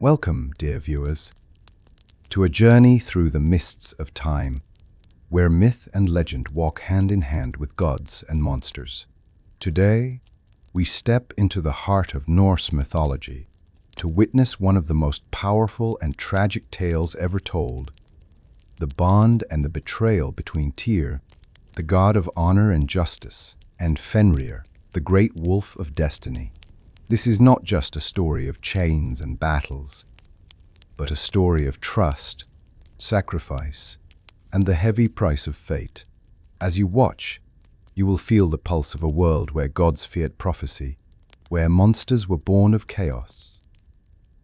Welcome, dear viewers, to a journey through the mists of time, where myth and legend walk hand in hand with gods and monsters. Today, we step into the heart of Norse mythology to witness one of the most powerful and tragic tales ever told, the bond and the betrayal between Tyr, the god of honor and justice, and Fenrir, the great wolf of destiny. This is not just a story of chains and battles, but a story of trust, sacrifice, and the heavy price of fate. As you watch, you will feel the pulse of a world where gods feared prophecy, where monsters were born of chaos,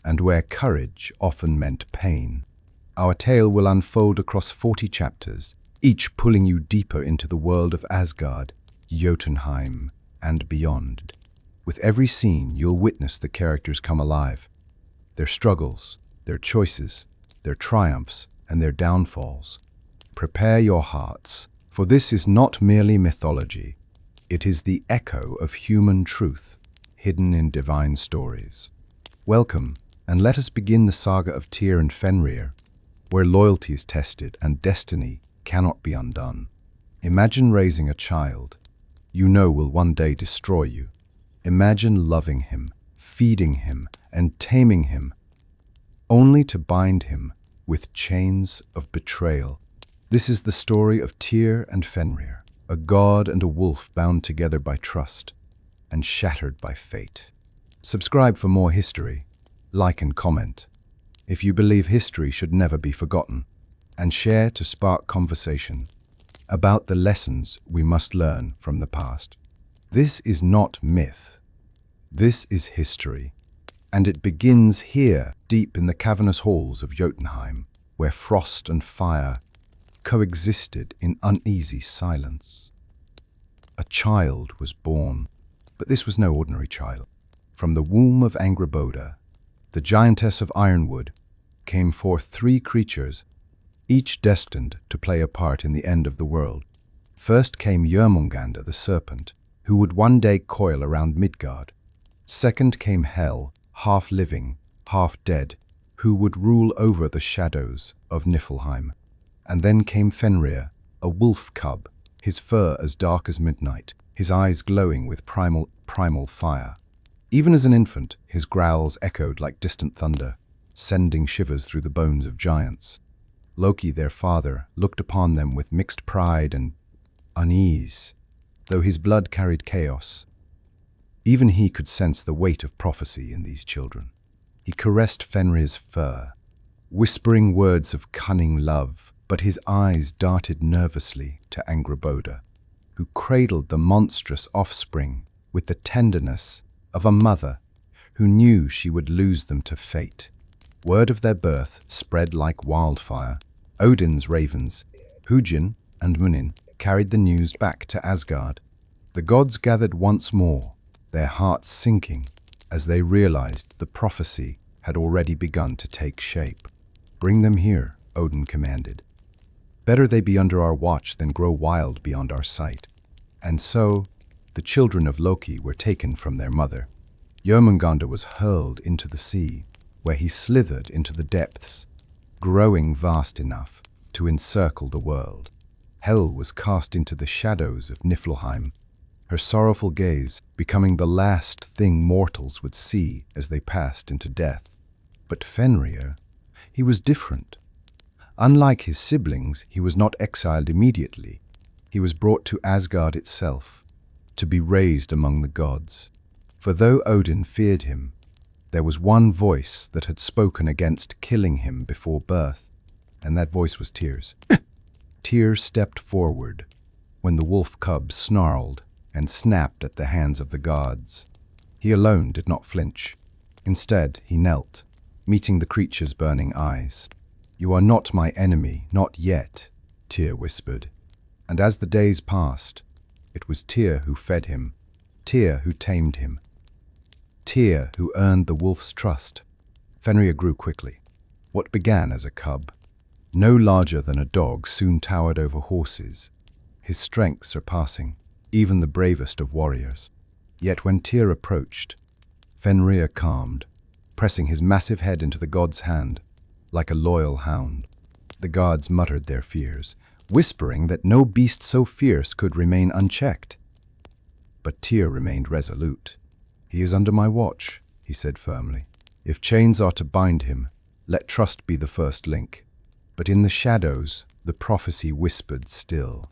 and where courage often meant pain. Our tale will unfold across 40 chapters, each pulling you deeper into the world of Asgard, Jotunheim, and beyond. With every scene, you'll witness the characters come alive, their struggles, their choices, their triumphs, and their downfalls. Prepare your hearts, for this is not merely mythology. It is the echo of human truth, hidden in divine stories. Welcome, and let us begin the saga of Tyr and Fenrir, where loyalty is tested and destiny cannot be undone. Imagine raising a child you know will one day destroy you. Imagine loving him, feeding him, and taming him, only to bind him with chains of betrayal. This is the story of Tyr and Fenrir, a god and a wolf bound together by trust and shattered by fate. Subscribe for more history, like and comment if you believe history should never be forgotten, and share to spark conversation about the lessons we must learn from the past. This is not myth. This is history, and it begins here, deep in the cavernous halls of Jotunheim, where frost and fire coexisted in uneasy silence. A child was born, but this was no ordinary child. From the womb of Angrboda, the giantess of Ironwood, came forth 3 creatures, each destined to play a part in the end of the world. First came Jörmungandr the serpent, who would one day coil around Midgard. Second came Hel, half living, half dead, who would rule over the shadows of Niflheim. And then came Fenrir, a wolf cub, his fur as dark as midnight, his eyes glowing with primal fire. Even as an infant, his growls echoed like distant thunder, sending shivers through the bones of giants. Loki, their father, looked upon them with mixed pride and unease, though his blood carried chaos. Even he could sense the weight of prophecy in these children. He caressed Fenrir's fur, whispering words of cunning love, but his eyes darted nervously to Angrboda, who cradled the monstrous offspring with the tenderness of a mother who knew she would lose them to fate. Word of their birth spread like wildfire. Odin's ravens, Hugin and Munin, carried the news back to Asgard. The gods gathered once more, their hearts sinking as they realized the prophecy had already begun to take shape. "Bring them here," Odin commanded. "Better they be under our watch than grow wild beyond our sight." And so, the children of Loki were taken from their mother. Jörmungandr was hurled into the sea, where he slithered into the depths, growing vast enough to encircle the world. Hel was cast into the shadows of Niflheim, her sorrowful gaze becoming the last thing mortals would see as they passed into death. But Fenrir, he was different. Unlike his siblings, he was not exiled immediately. He was brought to Asgard itself, to be raised among the gods. For though Odin feared him, there was one voice that had spoken against killing him before birth, and that voice was Tyr's. Tyr stepped forward when the wolf cub snarled and snapped at the hands of the gods. He alone did not flinch. Instead, he knelt, meeting the creature's burning eyes. "You are not my enemy, not yet," Tyr whispered. And as the days passed, it was Tyr who fed him, Tyr who tamed him, Tyr who earned the wolf's trust. Fenrir grew quickly. What began as a cub, no larger than a dog, soon towered over horses, his strength surpassing even the bravest of warriors. Yet when Tyr approached, Fenrir calmed, pressing his massive head into the god's hand, like a loyal hound. The gods muttered their fears, whispering that no beast so fierce could remain unchecked. But Tyr remained resolute. "He is under my watch," he said firmly. "If chains are to bind him, let trust be the first link." But in the shadows, the prophecy whispered still.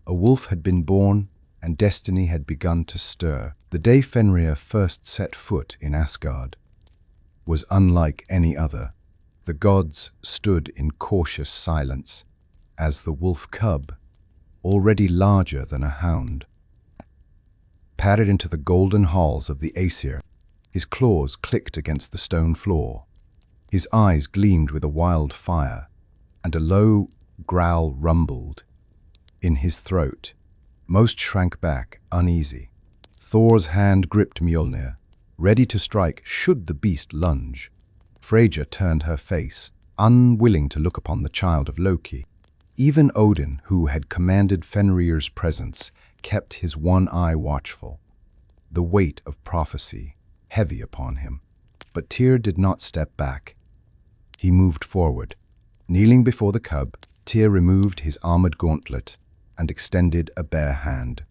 A wolf had been born, and destiny had begun to stir. The day Fenrir first set foot in Asgard was unlike any other. The gods stood in cautious silence as the wolf cub, already larger than a hound, padded into the golden halls of the Aesir. His claws clicked against the stone floor. His eyes gleamed with a wild fire, and a low growl rumbled in his throat. Most shrank back, uneasy. Thor's hand gripped Mjolnir, ready to strike should the beast lunge. Freyja turned her face, unwilling to look upon the child of Loki. Even Odin, who had commanded Fenrir's presence, kept his one eye watchful, the weight of prophecy heavy upon him. But Tyr did not step back. He moved forward. Kneeling before the cub, Tyr removed his armored gauntlet and extended a bare hand.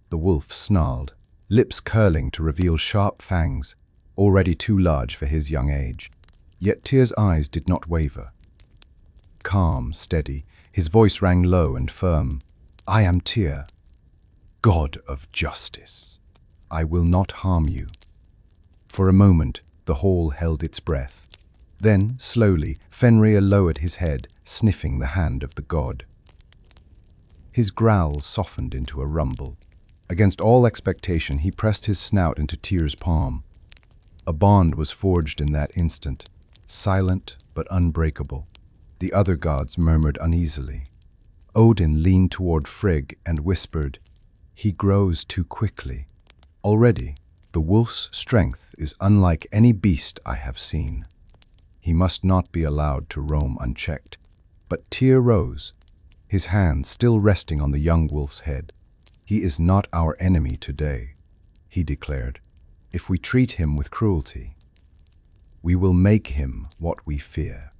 The wolf snarled, lips curling to reveal sharp fangs, already too large for his young age. Yet Tyr's eyes did not waver. Calm, steady, his voice rang low and firm. "I am Tyr, God of justice. I will not harm you." For a moment, the hall held its breath. Then, slowly, Fenrir lowered his head, sniffing the hand of the god. His growl softened into a rumble. Against all expectation, he pressed his snout into Tyr's palm. A bond was forged in that instant, silent but unbreakable. The other gods murmured uneasily. Odin leaned toward Frigg and whispered, "He grows too quickly. Already, the wolf's strength is unlike any beast I have seen. He must not be allowed to roam unchecked." But Tyr rose, his hand still resting on the young wolf's head. "He is not our enemy today," he declared. "If we treat him with cruelty, we will make him what we fear.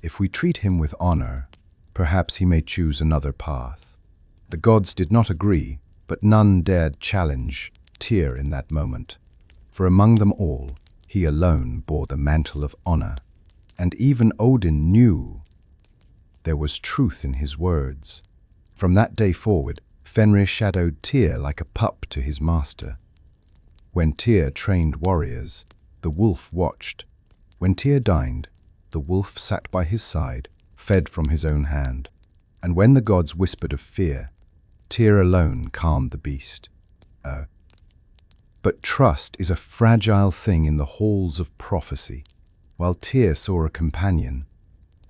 If we treat him with honor, perhaps he may choose another path." The gods did not agree, but none dared challenge Tyr in that moment. For among them all, he alone bore the mantle of honor. And even Odin knew there was truth in his words. From that day forward, Fenrir shadowed Tyr like a pup to his master. When Tyr trained warriors, the wolf watched. When Tyr dined, the wolf sat by his side, fed from his own hand. And when the gods whispered of fear, Tyr alone calmed the beast. But trust is a fragile thing in the halls of prophecy. While Tyr saw a companion,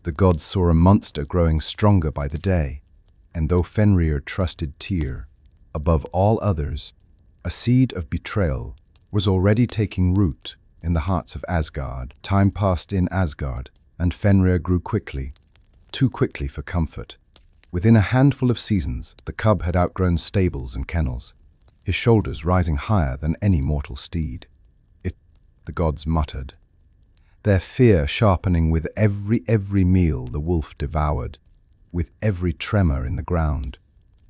the gods saw a monster growing stronger by the day. And though Fenrir trusted Tyr above all others, a seed of betrayal was already taking root in the hearts of Asgard. Time passed in Asgard, and Fenrir grew quickly, too quickly for comfort. Within a handful of seasons, the cub had outgrown stables and kennels, his shoulders rising higher than any mortal steed. The gods muttered, their fear sharpening with every meal the wolf devoured, with every tremor in the ground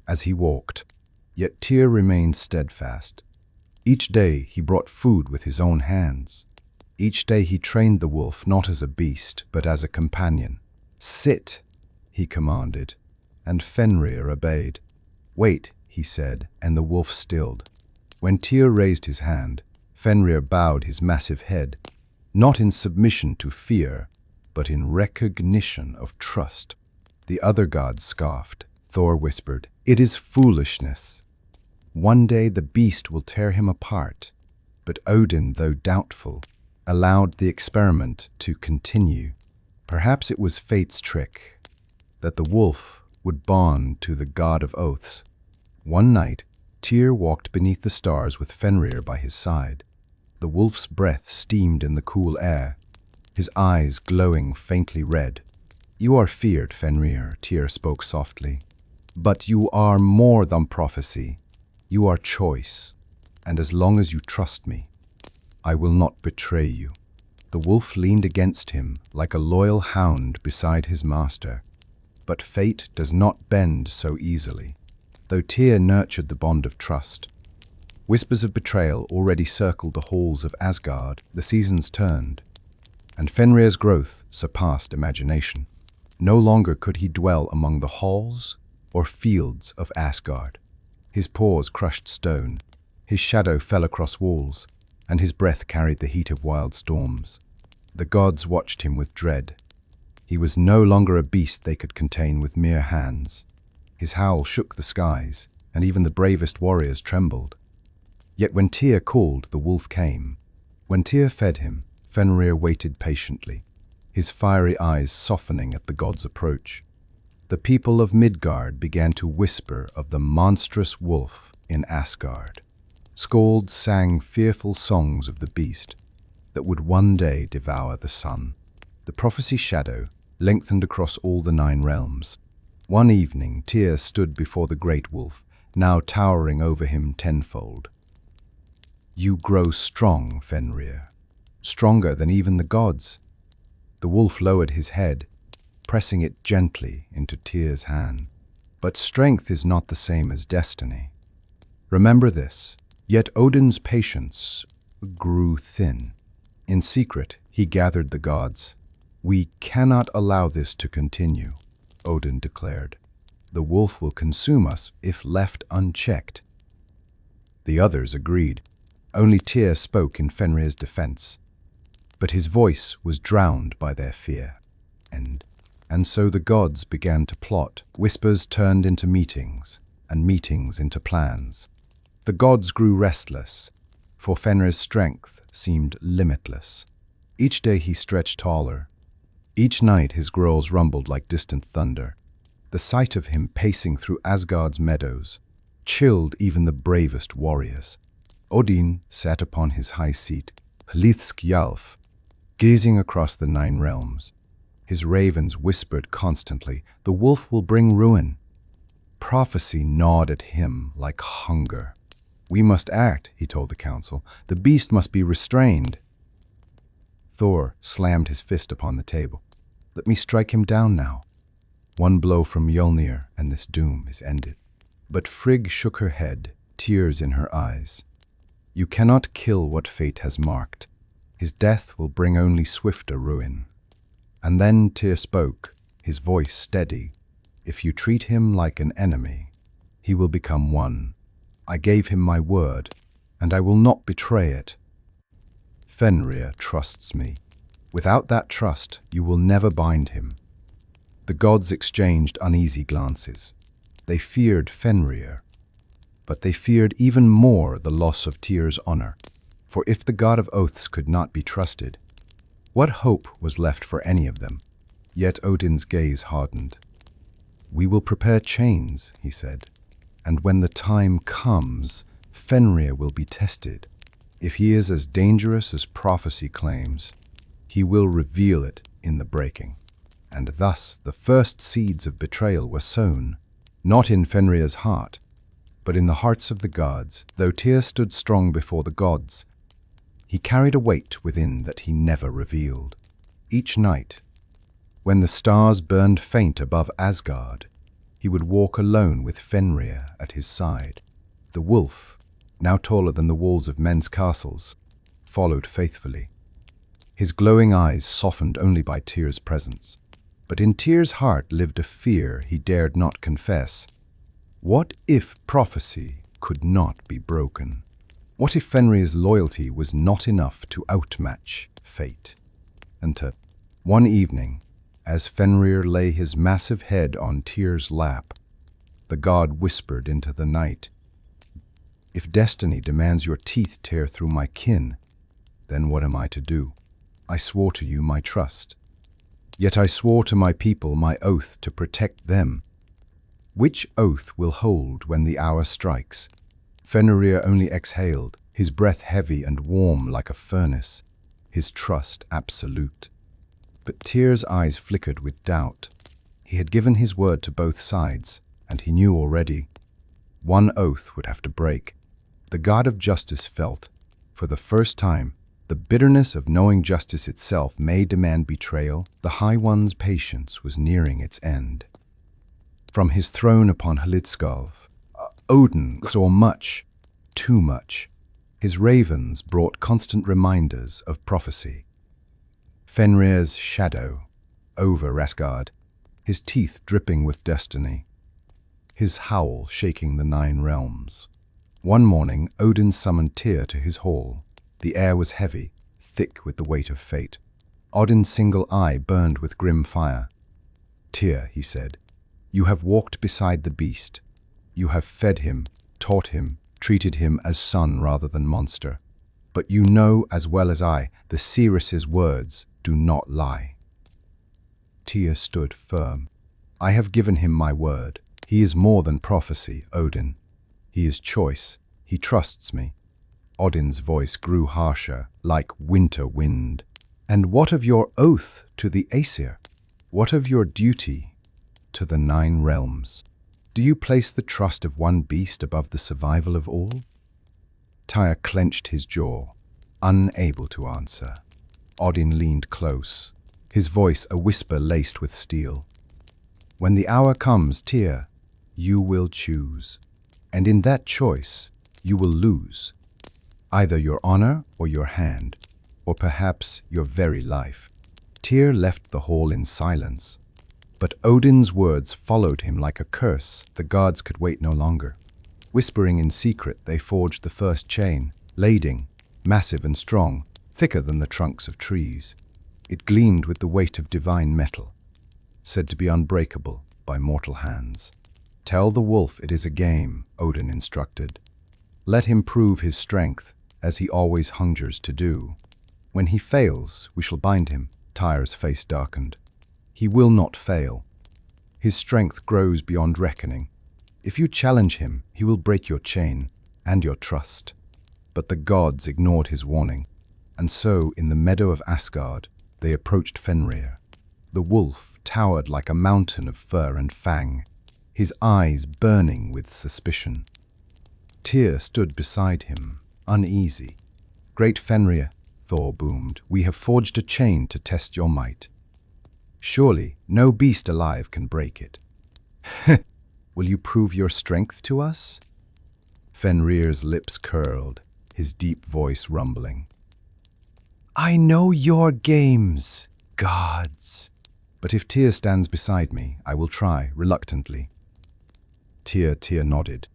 as he walked. Yet Tyr remained steadfast. Each day he brought food with his own hands. Each day he trained the wolf not as a beast, but as a companion. "Sit," he commanded, and Fenrir obeyed. "Wait," he said, and the wolf stilled. When Tyr raised his hand, Fenrir bowed his massive head, not in submission to fear, but in recognition of trust. The other gods scoffed. Thor whispered, "It is foolishness. One day the beast will tear him apart." But Odin, though doubtful, allowed the experiment to continue. Perhaps it was fate's trick, that the wolf would bond to the god of oaths. One night, Tyr walked beneath the stars with Fenrir by his side. The wolf's breath steamed in the cool air, his eyes glowing faintly red. "You are feared, Fenrir," Tyr spoke softly. "But you are more than prophecy. You are choice. And as long as you trust me, I will not betray you." The wolf leaned against him like a loyal hound beside his master. But fate does not bend so easily, though Tyr nurtured the bond of trust. Whispers of betrayal already circled the halls of Asgard. The seasons turned, and Fenrir's growth surpassed imagination. No longer could he dwell among the halls or fields of Asgard. His paws crushed stone, his shadow fell across walls, and his breath carried the heat of wild storms. The gods watched him with dread. He was no longer a beast they could contain with mere hands. His howl shook the skies, and even the bravest warriors trembled. Yet when Tyr called, the wolf came. When Tyr fed him, Fenrir waited patiently, his fiery eyes softening at the god's approach. The people of Midgard began to whisper of the monstrous wolf in Asgard. Skalds sang fearful songs of the beast that would one day devour the sun. The prophecy shadow lengthened across all the 9 realms. One evening, Tyr stood before the great wolf, now towering over him tenfold. "You grow strong, Fenrir, stronger than even the gods." The wolf lowered his head, pressing it gently into Tyr's hand. "But strength is not the same as destiny. Remember this." Yet Odin's patience grew thin. In secret, he gathered the gods. "We cannot allow this to continue," Odin declared. "The wolf will consume us if left unchecked." The others agreed. Only Tyr spoke in Fenrir's defense. But his voice was drowned by their fear. And so the gods began to plot. Whispers turned into meetings, and meetings into plans. The gods grew restless, for Fenrir's strength seemed limitless. Each day he stretched taller. Each night his growls rumbled like distant thunder. The sight of him pacing through Asgard's meadows chilled even the bravest warriors. Odin sat upon his high seat, Hlithskjalf, gazing across the 9 realms. His ravens whispered constantly, "The wolf will bring ruin." Prophecy gnawed at him like hunger. "We must act," he told the council. "The beast must be restrained." Thor slammed his fist upon the table. "Let me strike him down now. One blow from Mjolnir, and this doom is ended." But Frigg shook her head, tears in her eyes. "You cannot kill what fate has marked. His death will bring only swifter ruin." And then Tyr spoke, his voice steady. "If you treat him like an enemy, he will become one. I gave him my word, and I will not betray it. Fenrir trusts me. Without that trust, you will never bind him." The gods exchanged uneasy glances. They feared Fenrir, but they feared even more the loss of Tyr's honor. For if the god of oaths could not be trusted, what hope was left for any of them? Yet Odin's gaze hardened. "We will prepare chains," he said. "And when the time comes, Fenrir will be tested. If he is as dangerous as prophecy claims, he will reveal it in the breaking." And thus the first seeds of betrayal were sown, not in Fenrir's heart, but in the hearts of the gods. Though Tyr stood strong before the gods, he carried a weight within that he never revealed. Each night, when the stars burned faint above Asgard, he would walk alone with Fenrir at his side. The wolf, now taller than the walls of men's castles, followed faithfully. His glowing eyes softened only by Tyr's presence. But in Tyr's heart lived a fear he dared not confess. What if prophecy could not be broken? What if Fenrir's loyalty was not enough to outmatch fate? And one evening, as Fenrir lay his massive head on Tyr's lap, the god whispered into the night, "If destiny demands your teeth tear through my kin, then what am I to do? I swore to you my trust. Yet I swore to my people my oath to protect them. Which oath will hold when the hour strikes?" Fenrir only exhaled, his breath heavy and warm like a furnace, his trust absolute. But Tyr's eyes flickered with doubt. He had given his word to both sides, and he knew already. One oath would have to break. The god of justice felt, for the first time, The bitterness of knowing justice itself may demand betrayal. The High One's patience was nearing its end. From his throne upon Hlidskov, Odin saw much, too much. His ravens brought constant reminders of prophecy. Fenrir's shadow over Asgard, his teeth dripping with destiny, his howl shaking the 9 realms. One morning, Odin summoned Tyr to his hall. The air was heavy, thick with the weight of fate. Odin's single eye burned with grim fire. "Tyr," he said, "you have walked beside the beast. You have fed him, taught him, treated him as son rather than monster. But you know as well as I, the seeress's words do not lie." Tyr stood firm. "I have given him my word. He is more than prophecy, Odin. He is choice. He trusts me." Odin's voice grew harsher, like winter wind. "And what of your oath to the Aesir? What of your duty to the 9 realms? Do you place the trust of one beast above the survival of all?" Tyr clenched his jaw, unable to answer. Odin leaned close, his voice a whisper laced with steel. "When the hour comes, Tyr, you will choose. And in that choice, you will lose. Either your honor or your hand, or perhaps your very life." Tyr left the hall in silence. But Odin's words followed him like a curse. The gods could wait no longer. Whispering in secret, they forged the first chain, lading, massive and strong, thicker than the trunks of trees. It gleamed with the weight of divine metal, said to be unbreakable by mortal hands. "Tell the wolf it is a game," Odin instructed. "Let him prove his strength, as he always hungers to do. When he fails, we shall bind him." Tyr's face darkened. "He will not fail. His strength grows beyond reckoning. If you challenge him, he will break your chain and your trust." But the gods ignored his warning, and so, in the meadow of Asgard, they approached Fenrir. The wolf towered like a mountain of fur and fang, his eyes burning with suspicion. Tyr stood beside him, uneasy. "Great Fenrir," Thor boomed, "we have forged a chain to test your might. Surely no beast alive can break it. Will you prove your strength to us?" Fenrir's lips curled, his deep voice rumbling. "I know your games, gods. But if Tyr stands beside me, I will try, reluctantly." Tyr nodded.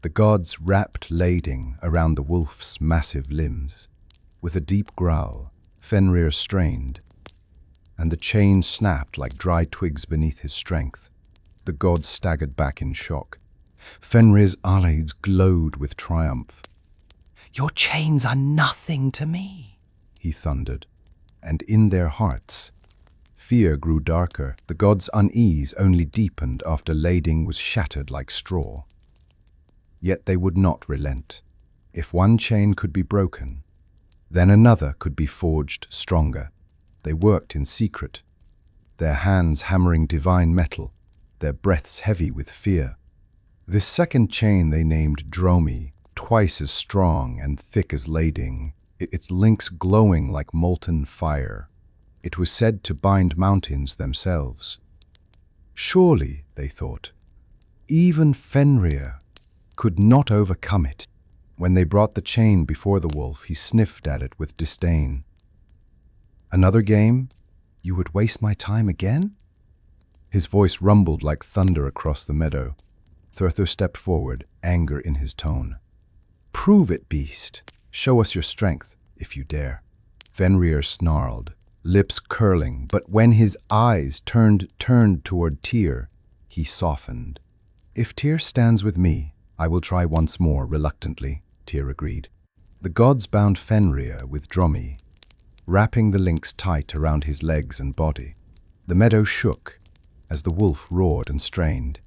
The gods wrapped lading around the wolf's massive limbs. With a deep growl, Fenrir strained, and the chain snapped like dry twigs beneath his strength. The gods staggered back in shock. Fenrir's eyes glowed with triumph. "Your chains are nothing to me," he thundered, and in their hearts, fear grew darker. The gods' unease only deepened after lading was shattered like straw. Yet they would not relent. If one chain could be broken, then another could be forged stronger. They worked in secret, their hands hammering divine metal, their breaths heavy with fear. This second chain they named Dromi, twice as strong and thick as lading, its links glowing like molten fire. It was said to bind mountains themselves. Surely, they thought, even Fenrir could not overcome it. When they brought the chain before the wolf, he sniffed at it with disdain. "Another game? You would waste my time again?" His voice rumbled like thunder across the meadow. Thurthur stepped forward, anger in his tone. "Prove it, beast. Show us your strength, if you dare." Fenrir snarled, lips curling, but when his eyes turned toward Tyr, he softened. "If Tyr stands with me, I will try once more," reluctantly, Tyr agreed. The gods bound Fenrir with Dromi, wrapping the links tight around his legs and body. The meadow shook as the wolf roared and strained.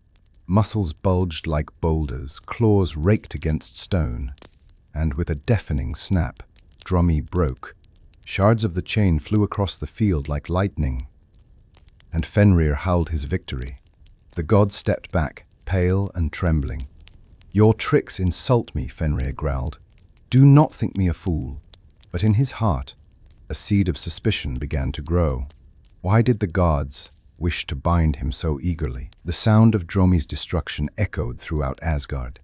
Muscles bulged like boulders, claws raked against stone, and with a deafening snap, Dromi broke. Shards of the chain flew across the field like lightning, and Fenrir howled his victory. The god stepped back, pale and trembling. "Your tricks insult me," Fenrir growled. "Do not think me a fool. But in his heart, a seed of suspicion began to grow. Why did the gods wish to bind him so eagerly? The sound of Dromi's destruction echoed throughout Asgard.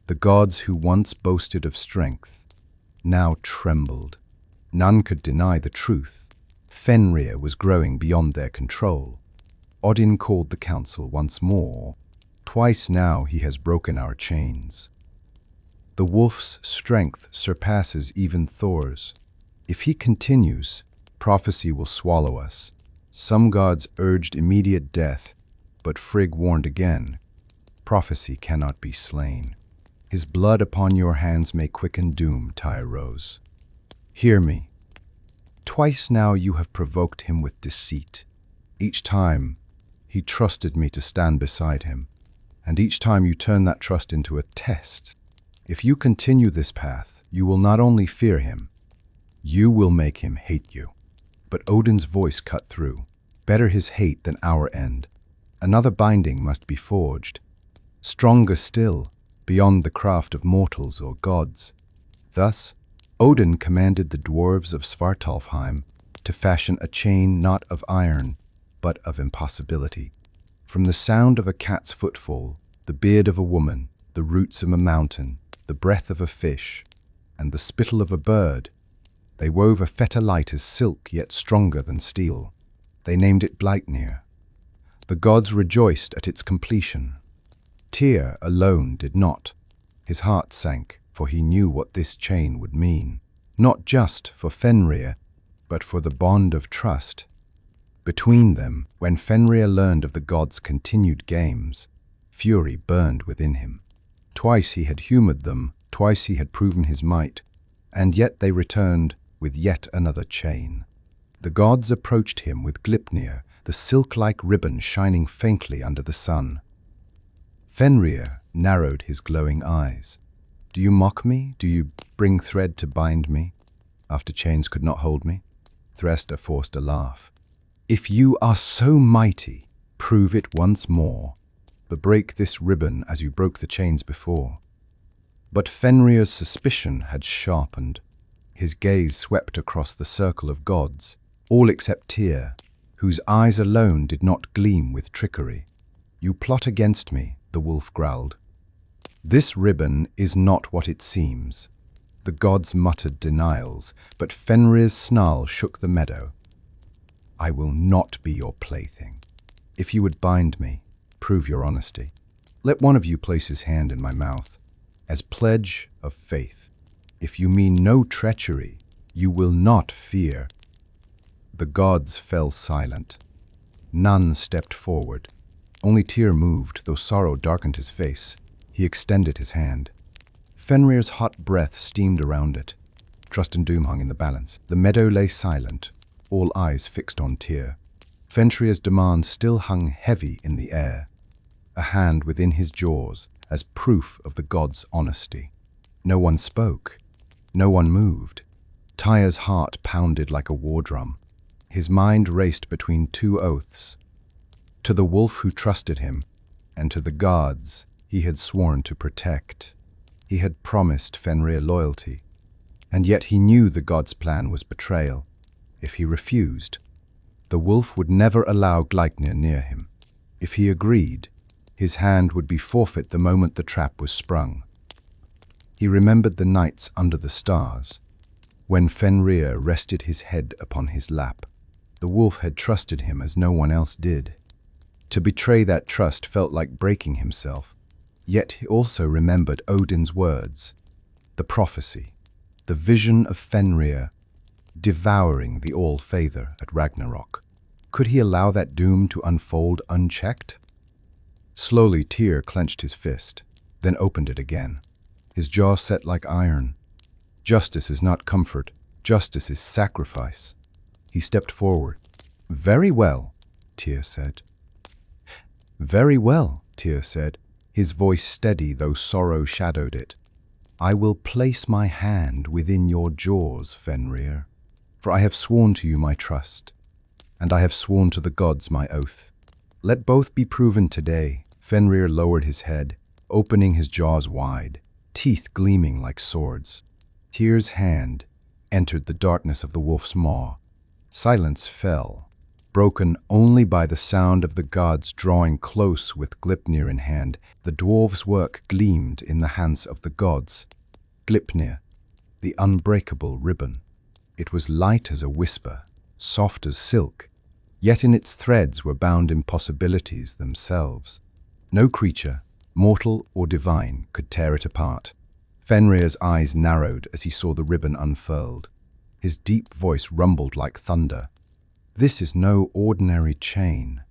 The gods who once boasted of strength now trembled. None could deny the truth. Fenrir was growing beyond their control. Odin called the council once more. Twice now he has broken our chains. The wolf's strength surpasses even Thor's. If he continues, prophecy will swallow us. Some gods urged immediate death, but Frigg warned again. Prophecy cannot be slain. His blood upon your hands may quicken doom, Tyr rose. Hear me. Twice now you have provoked him with deceit. Each time, he trusted me to stand beside him, and each time you turn that trust into a test. If you continue this path, you will not only fear him, you will make him hate you. But Odin's voice cut through. Better his hate than our end. Another binding must be forged. Stronger still, beyond the craft of mortals or gods. Thus, Odin commanded the dwarves of Svartalfheim to fashion a chain not of iron, but of impossibility. From the sound of a cat's footfall, the beard of a woman, the roots of a mountain, the breath of a fish, and the spittle of a bird, they wove a fetter light as silk yet stronger than steel. They named it Bleipnir. The gods rejoiced at its completion. Tyr alone did not. His heart sank, for he knew what this chain would mean, not just for Fenrir, but for the bond of trust. Between them, when Fenrir learned of the gods' continued games, fury burned within him. Twice he had humored them, twice he had proven his might, and yet they returned with yet another chain. The gods approached him with Gleipnir, the silk-like ribbon shining faintly under the sun. Fenrir narrowed his glowing eyes. Do you mock me? Do you bring thread to bind me, after chains could not hold me? Thresda forced a laugh. If you are so mighty, prove it once more, but break this ribbon as you broke the chains before. But Fenrir's suspicion had sharpened. His gaze swept across the circle of gods, all except Tyr, whose eyes alone did not gleam with trickery. You plot against me, the wolf growled. This ribbon is not what it seems. The gods muttered denials, but Fenrir's snarl shook the meadow. I will not be your plaything. If you would bind me, prove your honesty. Let one of you place his hand in my mouth, as pledge of faith. If you mean no treachery, you will not fear. The gods fell silent. None stepped forward. Only Tyr moved, though sorrow darkened his face. He extended his hand. Fenrir's hot breath steamed around it. Trust and doom hung in the balance. The meadow lay silent, all eyes fixed on Tyr. Fenrir's demand still hung heavy in the air, a hand within his jaws as proof of the gods' honesty. No one spoke. No one moved. Tyr's heart pounded like a war drum. His mind raced between two oaths. To the wolf who trusted him, and to the gods he had sworn to protect. He had promised Fenrir loyalty, and yet he knew the gods' plan was betrayal. If he refused, the wolf would never allow Gleipnir near him. If he agreed, his hand would be forfeit the moment the trap was sprung. He remembered the nights under the stars, when Fenrir rested his head upon his lap. The wolf had trusted him as no one else did. To betray that trust felt like breaking himself. Yet he also remembered Odin's words, the prophecy, the vision of Fenrir devouring the All-Father at Ragnarok. Could he allow that doom to unfold unchecked? Slowly Tyr clenched his fist, then opened it again. His jaw set like iron. Justice is not comfort. Justice is sacrifice. He stepped forward. Very well, Tyr said. Very well, Tyr said, his voice steady though sorrow shadowed it. I will place my hand within your jaws, Fenrir, for I have sworn to you my trust, and I have sworn to the gods my oath. Let both be proven today. Fenrir lowered his head, opening his jaws wide, teeth gleaming like swords. Tyr's hand entered the darkness of the wolf's maw. Silence fell, broken only by the sound of the gods drawing close with Gleipnir in hand. The dwarves' work gleamed in the hands of the gods. Gleipnir, the unbreakable ribbon. It was light as a whisper, soft as silk, yet in its threads were bound impossibilities themselves. No creature, mortal or divine, could tear it apart. Fenrir's eyes narrowed as he saw the ribbon unfurled. His deep voice rumbled like thunder. This is no ordinary chain.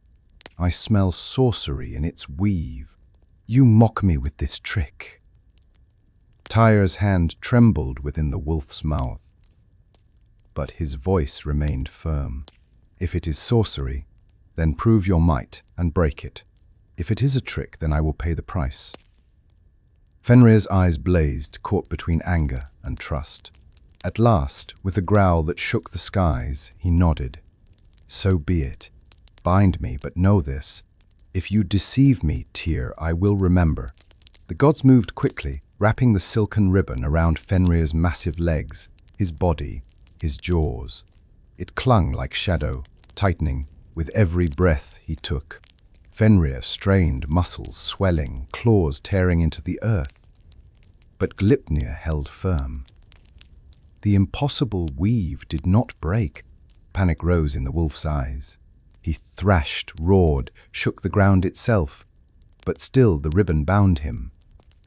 I smell sorcery in its weave. You mock me with this trick. Tyr's hand trembled within the wolf's mouth, but his voice remained firm. If it is sorcery, then prove your might and break it. If it is a trick, then I will pay the price. Fenrir's eyes blazed, caught between anger and trust. At last, with a growl that shook the skies, he nodded. So be it. Bind me, but know this. If you deceive me, Tyr, I will remember. The gods moved quickly, wrapping the silken ribbon around Fenrir's massive legs, his body, his jaws. It clung like shadow, tightening with every breath he took. Fenrir strained, muscles swelling, claws tearing into the earth. But Gleipnir held firm. The impossible weave did not break. Panic rose in the wolf's eyes. He thrashed, roared, shook the ground itself, but still the ribbon bound him.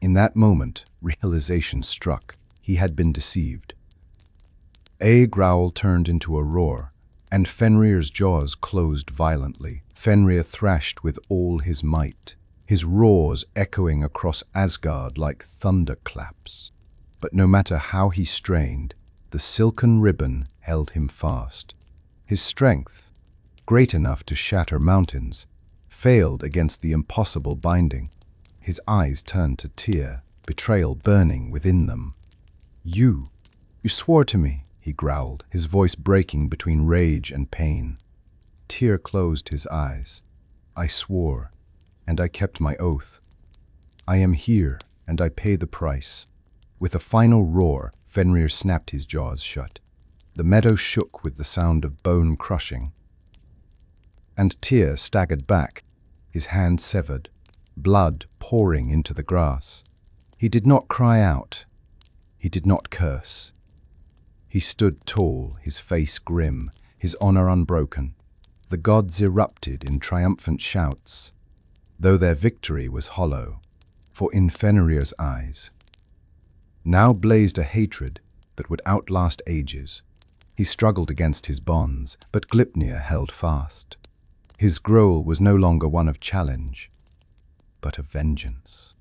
In that moment, realization struck. He had been deceived. A growl turned into a roar, and Fenrir's jaws closed violently. Fenrir thrashed with all his might, his roars echoing across Asgard like thunderclaps. But no matter how he strained, the silken ribbon held him fast. His strength, great enough to shatter mountains, failed against the impossible binding. His eyes turned to Tyr, betrayal burning within them. You swore to me," he growled, his voice breaking between rage and pain. Tyr closed his eyes. "I swore, and I kept my oath. I am here, and I pay the price." With a final roar, Fenrir snapped his jaws shut. The meadow shook with the sound of bone crushing. And Tyr staggered back, his hand severed, blood pouring into the grass. He did not cry out. He did not curse. He stood tall, his face grim, his honor unbroken. The gods erupted in triumphant shouts, though their victory was hollow, for in Fenrir's eyes now blazed a hatred that would outlast ages. He struggled against his bonds, but Gleipnir held fast. His growl was no longer one of challenge, but of vengeance.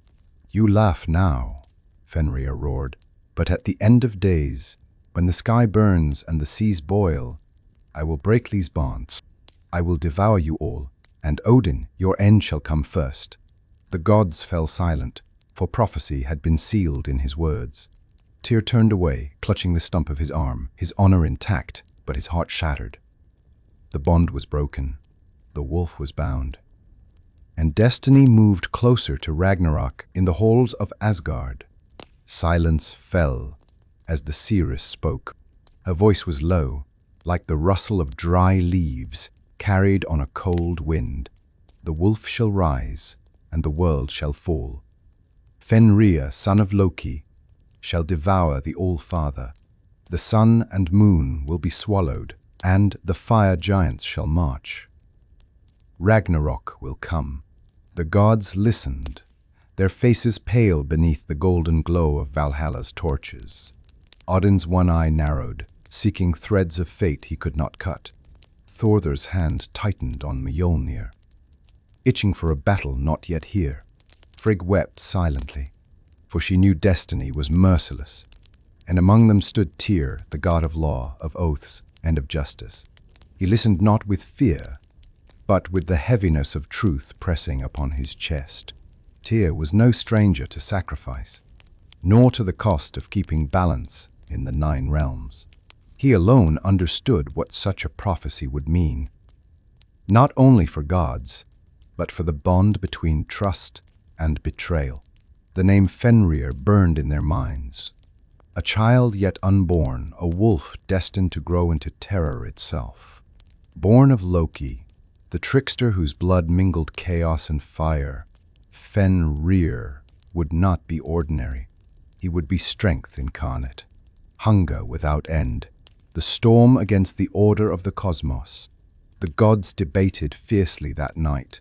"You laugh now," Fenrir roared, "but at the end of days, when the sky burns and the seas boil, I will break these bonds. I will devour you all, and Odin, your end shall come first." The gods fell silent, for prophecy had been sealed in his words. Tyr turned away, clutching the stump of his arm, his honor intact, but his heart shattered. The bond was broken. The wolf was bound. And destiny moved closer to Ragnarok in the halls of Asgard. Silence fell as the seeress spoke. Her voice was low, like the rustle of dry leaves carried on a cold wind. "The wolf shall rise, and the world shall fall. Fenrir, son of Loki, shall devour the All-Father. The sun and moon will be swallowed, and the fire giants shall march. Ragnarok will come." The gods listened, their faces pale beneath the golden glow of Valhalla's torches. Odin's one eye narrowed, seeking threads of fate he could not cut. Thor's hand tightened on Mjolnir, itching for a battle not yet here. Frigg wept silently, for she knew destiny was merciless, and among them stood Tyr, the god of law, of oaths, and of justice. He listened not with fear, but with the heaviness of truth pressing upon his chest. Tyr was no stranger to sacrifice, nor to the cost of keeping balance in the 9 realms. He alone understood what such a prophecy would mean, not only for gods, but for the bond between trust and betrayal. The name Fenrir burned in their minds, A child yet unborn, a wolf destined to grow into terror itself. Born of Loki, the trickster whose blood mingled chaos and fire, Fenrir would not be ordinary. He would be strength incarnate, hunger without end, the storm against the order of the cosmos. The gods debated fiercely that night.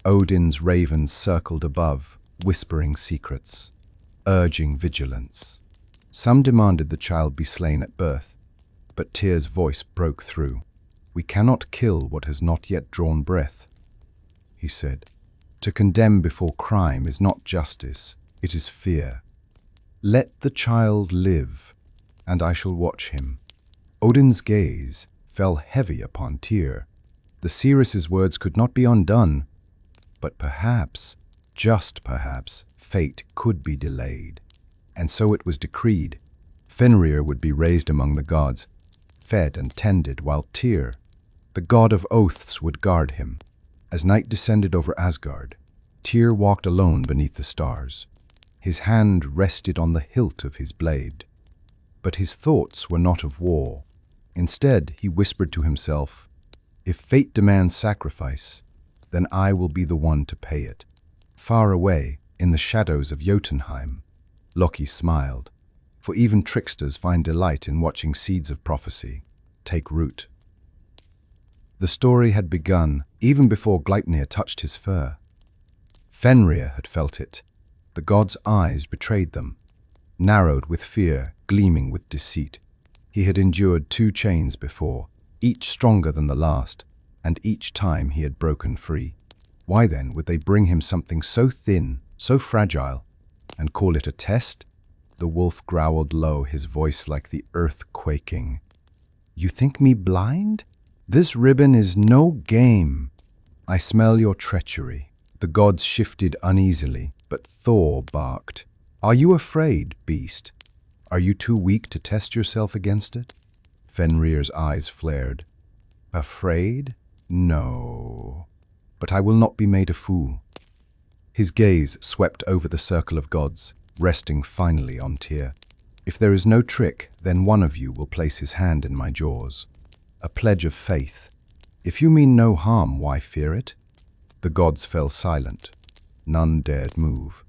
Odin's ravens circled above, whispering secrets, urging vigilance. Some demanded the child be slain at birth, but Tyr's voice broke through. "We cannot kill what has not yet drawn breath," he said. "To condemn before crime is not justice, it is fear. Let the child live, and I shall watch him." Odin's gaze fell heavy upon Tyr. The seeress's words could not be undone, but perhaps, just perhaps, fate could be delayed. And so it was decreed. Fenrir would be raised among the gods, fed and tended, while Tyr, the god of oaths, would guard him. As night descended over Asgard, Tyr walked alone beneath the stars. His hand rested on the hilt of his blade. But his thoughts were not of war. Instead, he whispered to himself, "If fate demands sacrifice, then I will be the one to pay it." Far away, in the shadows of Jotunheim, Loki smiled, for even tricksters find delight in watching seeds of prophecy take root. The story had begun even before Gleipnir touched his fur. Fenrir had felt it. The god's eyes betrayed them, narrowed with fear, gleaming with deceit. He had endured 2 chains before, each stronger than the last, and each time he had broken free. Why then would they bring him something so thin, so fragile, and call it a test? The wolf growled low, his voice like the earth quaking. "You think me blind? This ribbon is no game. I smell your treachery." The gods shifted uneasily, but Thor barked. "Are you afraid, beast? Are you too weak to test yourself against it?" Fenrir's eyes flared. "Afraid? No. But I will not be made a fool." His gaze swept over the circle of gods, resting finally on Tyr. "If there is no trick, then one of you will place his hand in my jaws. A pledge of faith. If you mean no harm, why fear it?" The gods fell silent. None dared move.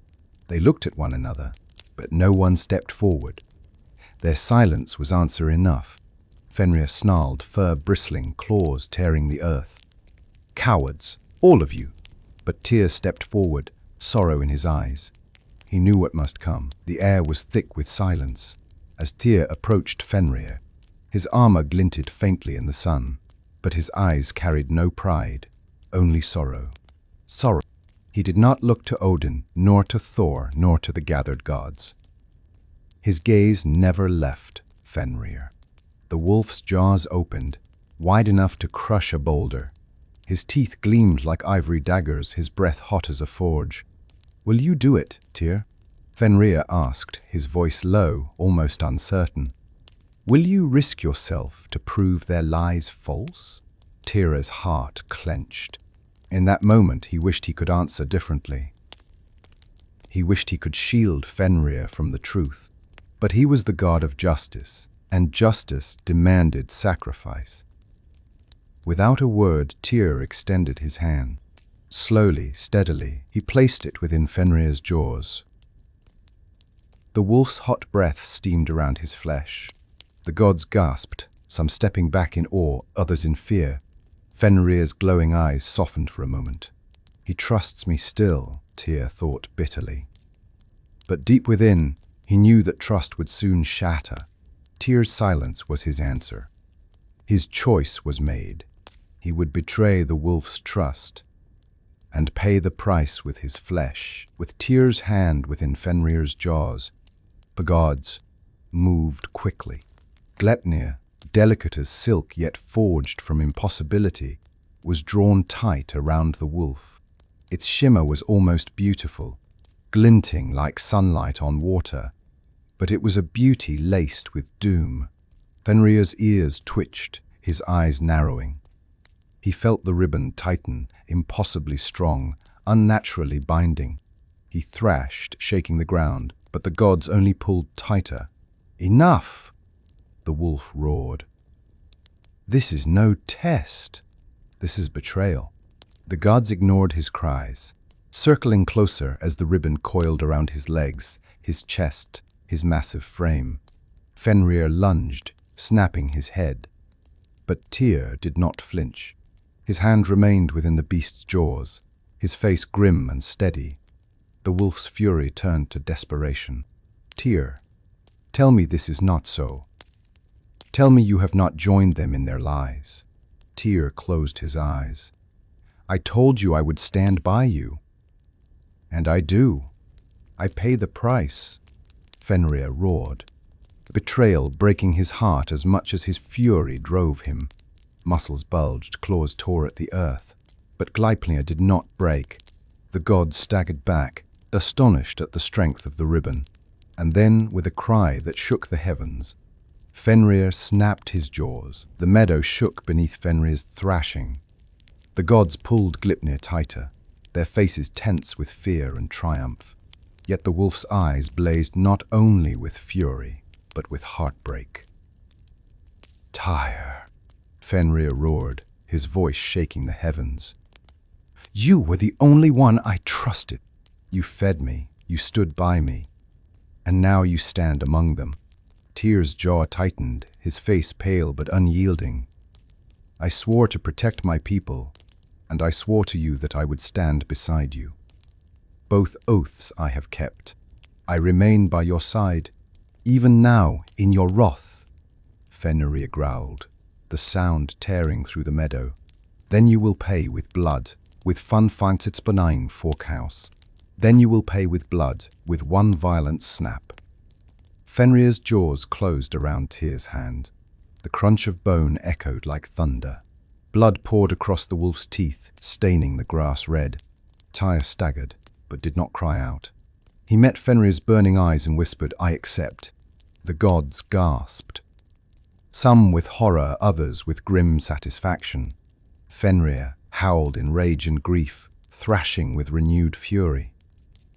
They looked at one another, but no one stepped forward. Their silence was answer enough. Fenrir snarled, fur bristling, claws tearing the earth. "Cowards, all of you!" But Tyr stepped forward, sorrow in his eyes. He knew what must come. The air was thick with silence. As Tyr approached Fenrir, his armor glinted faintly in the sun, but his eyes carried no pride, only sorrow. Sorrow. He did not look to Odin, nor to Thor, nor to the gathered gods. His gaze never left Fenrir. The wolf's jaws opened, wide enough to crush a boulder. His teeth gleamed like ivory daggers, his breath hot as a forge. "Will you do it, Tyr?" Fenrir asked, his voice low, almost uncertain. "Will you risk yourself to prove their lies false?" Tyr's heart clenched. In that moment, he wished he could answer differently. He wished he could shield Fenrir from the truth. But he was the god of justice, and justice demanded sacrifice. Without a word, Tyr extended his hand. Slowly, steadily, he placed it within Fenrir's jaws. The wolf's hot breath steamed around his flesh. The gods gasped, some stepping back in awe, others in fear. Fenrir's glowing eyes softened for a moment. "He trusts me still," Tyr thought bitterly. But deep within, he knew that trust would soon shatter. Tyr's silence was his answer. His choice was made. He would betray the wolf's trust and pay the price with his flesh. With Tyr's hand within Fenrir's jaws, the gods moved quickly. Gleipnir, delicate as silk yet forged from impossibility, was drawn tight around the wolf. Its shimmer was almost beautiful, glinting like sunlight on water, but it was a beauty laced with doom. Fenrir's ears twitched, his eyes narrowing. He felt the ribbon tighten, impossibly strong, unnaturally binding. He thrashed, shaking the ground, but the gods only pulled tighter. Enough! The wolf roared. This is no test. This is betrayal. The gods ignored his cries, circling closer as the ribbon coiled around his legs, his chest, his massive frame. Fenrir lunged, snapping his head. But Tyr did not flinch. His hand remained within the beast's jaws, his face grim and steady. The wolf's fury turned to desperation. Tyr, tell me this is not so. Tell me you have not joined them in their lies. Tyr closed his eyes. I told you I would stand by you. And I do. I pay the price. Fenrir roared, betrayal breaking his heart as much as his fury drove him. Muscles bulged, claws tore at the earth. But Gleipnir did not break. The god staggered back, astonished at the strength of the ribbon. And then, with a cry that shook the heavens, Fenrir snapped his jaws. The meadow shook beneath Fenrir's thrashing. The gods pulled Gleipnir tighter, their faces tense with fear and triumph. Yet the wolf's eyes blazed not only with fury, but with heartbreak. Tyr, Fenrir roared, his voice shaking the heavens. You were the only one I trusted. You fed me, you stood by me, and now you stand among them. Tyr's jaw tightened, his face pale but unyielding. I swore to protect my people, and I swore to you that I would stand beside you. Both oaths I have kept. I remain by your side, even now, in your wrath. Fenrir growled, the sound tearing through the meadow. Then you will pay with blood, with fanfantitspanine forkhouse. Then you will pay with blood, with one violent snap. Fenrir's jaws closed around Tyr's hand. The crunch of bone echoed like thunder. Blood poured across the wolf's teeth, staining the grass red. Tyr staggered, but did not cry out. He met Fenrir's burning eyes and whispered, I accept. The gods gasped. Some with horror, others with grim satisfaction. Fenrir howled in rage and grief, thrashing with renewed fury.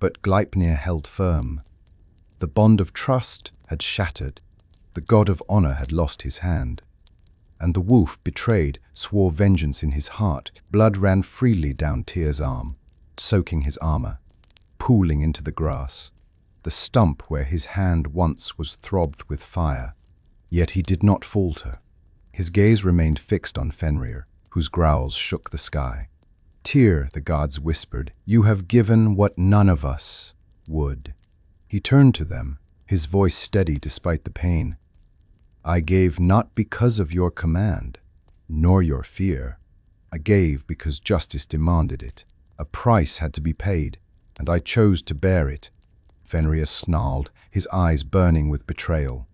But Gleipnir held firm. The bond of trust had shattered. The god of honor had lost his hand. And the wolf, betrayed, swore vengeance in his heart. Blood ran freely down Tyr's arm, soaking his armor, pooling into the grass. The stump where his hand once was throbbed with fire. Yet he did not falter. His gaze remained fixed on Fenrir, whose growls shook the sky. Tyr, the gods whispered, you have given what none of us would. He turned to them, his voice steady despite the pain. I gave not because of your command, nor your fear. I gave because justice demanded it. A price had to be paid, and I chose to bear it. Fenrir snarled, his eyes burning with betrayal.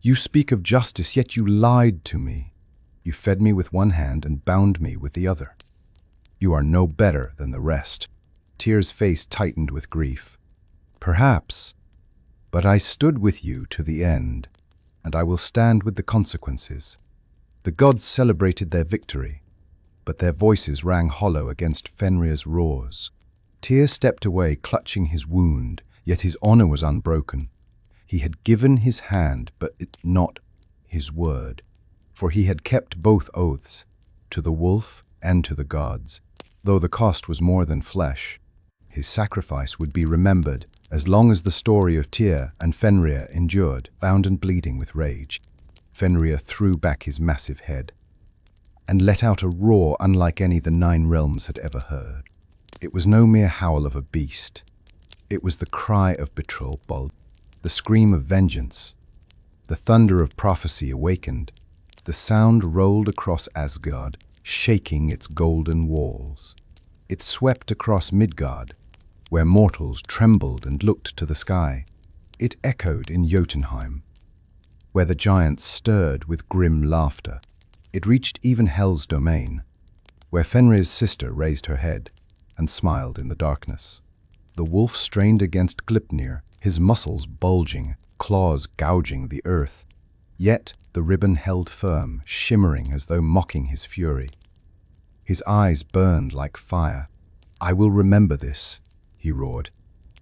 You speak of justice, yet you lied to me. You fed me with one hand and bound me with the other. You are no better than the rest. Tyr's face tightened with grief. Perhaps, but I stood with you to the end, and I will stand with the consequences. The gods celebrated their victory, but their voices rang hollow against Fenrir's roars. Tyr stepped away, clutching his wound, yet his honor was unbroken. He had given his hand, but not his word, for he had kept both oaths, to the wolf and to the gods. Though the cost was more than flesh, his sacrifice would be remembered as long as the story of Tyr and Fenrir endured, bound and bleeding with rage. Fenrir threw back his massive head and let out a roar unlike any the 9 realms had ever heard. It was no mere howl of a beast. It was the cry of betrayal, the scream of vengeance. The thunder of prophecy awakened. The sound rolled across Asgard, shaking its golden walls. It swept across Midgard, where mortals trembled and looked to the sky. It echoed in Jotunheim, where the giants stirred with grim laughter. It reached even Hel's domain, where Fenrir's sister raised her head and smiled in the darkness. The wolf strained against Gleipnir, his muscles bulging, claws gouging the earth. Yet the ribbon held firm, shimmering as though mocking his fury. His eyes burned like fire. I will remember this, he roared.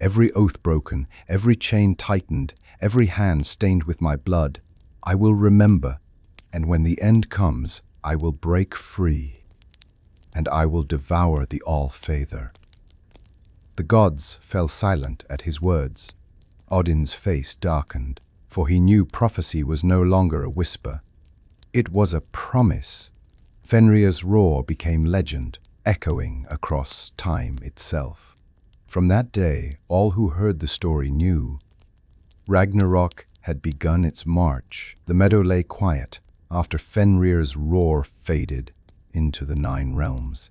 every oath broken, every chain tightened, every hand stained with my blood, I will remember, and when the end comes, I will break free, and I will devour the All-Father." The gods fell silent at his words. Odin's face darkened, for he knew prophecy was no longer a whisper. It was a promise. Fenrir's roar became legend, echoing across time itself. From that day, all who heard the story knew Ragnarok had begun its march. The meadow lay quiet after Fenrir's roar faded into the nine realms.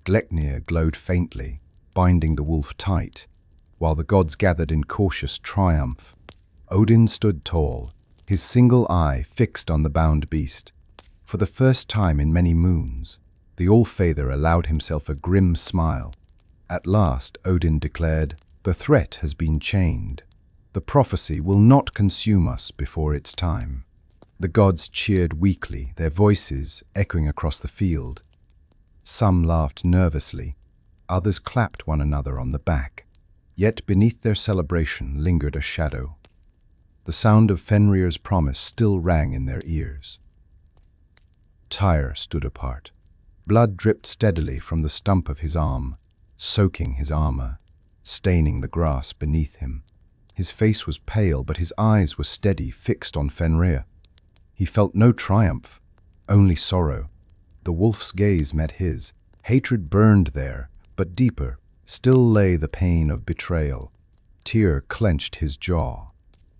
Gleipnir glowed faintly, binding the wolf tight, while the gods gathered in cautious triumph. Odin stood tall, his single eye fixed on the bound beast. For the first time in many moons, the All-Father allowed himself a grim smile. At last, Odin declared, "The threat has been chained. The prophecy will not consume us before its time." The gods cheered weakly, their voices echoing across the field. Some laughed nervously, others clapped one another on the back. Yet beneath their celebration lingered a shadow. The sound of Fenrir's promise still rang in their ears. Tyr stood apart. Blood dripped steadily from the stump of his arm, soaking his armor, staining the grass beneath him. His face was pale, but his eyes were steady, fixed on Fenrir. He felt no triumph, only sorrow. The wolf's gaze met his. Hatred burned there, but deeper still lay the pain of betrayal. Tyr clenched his jaw,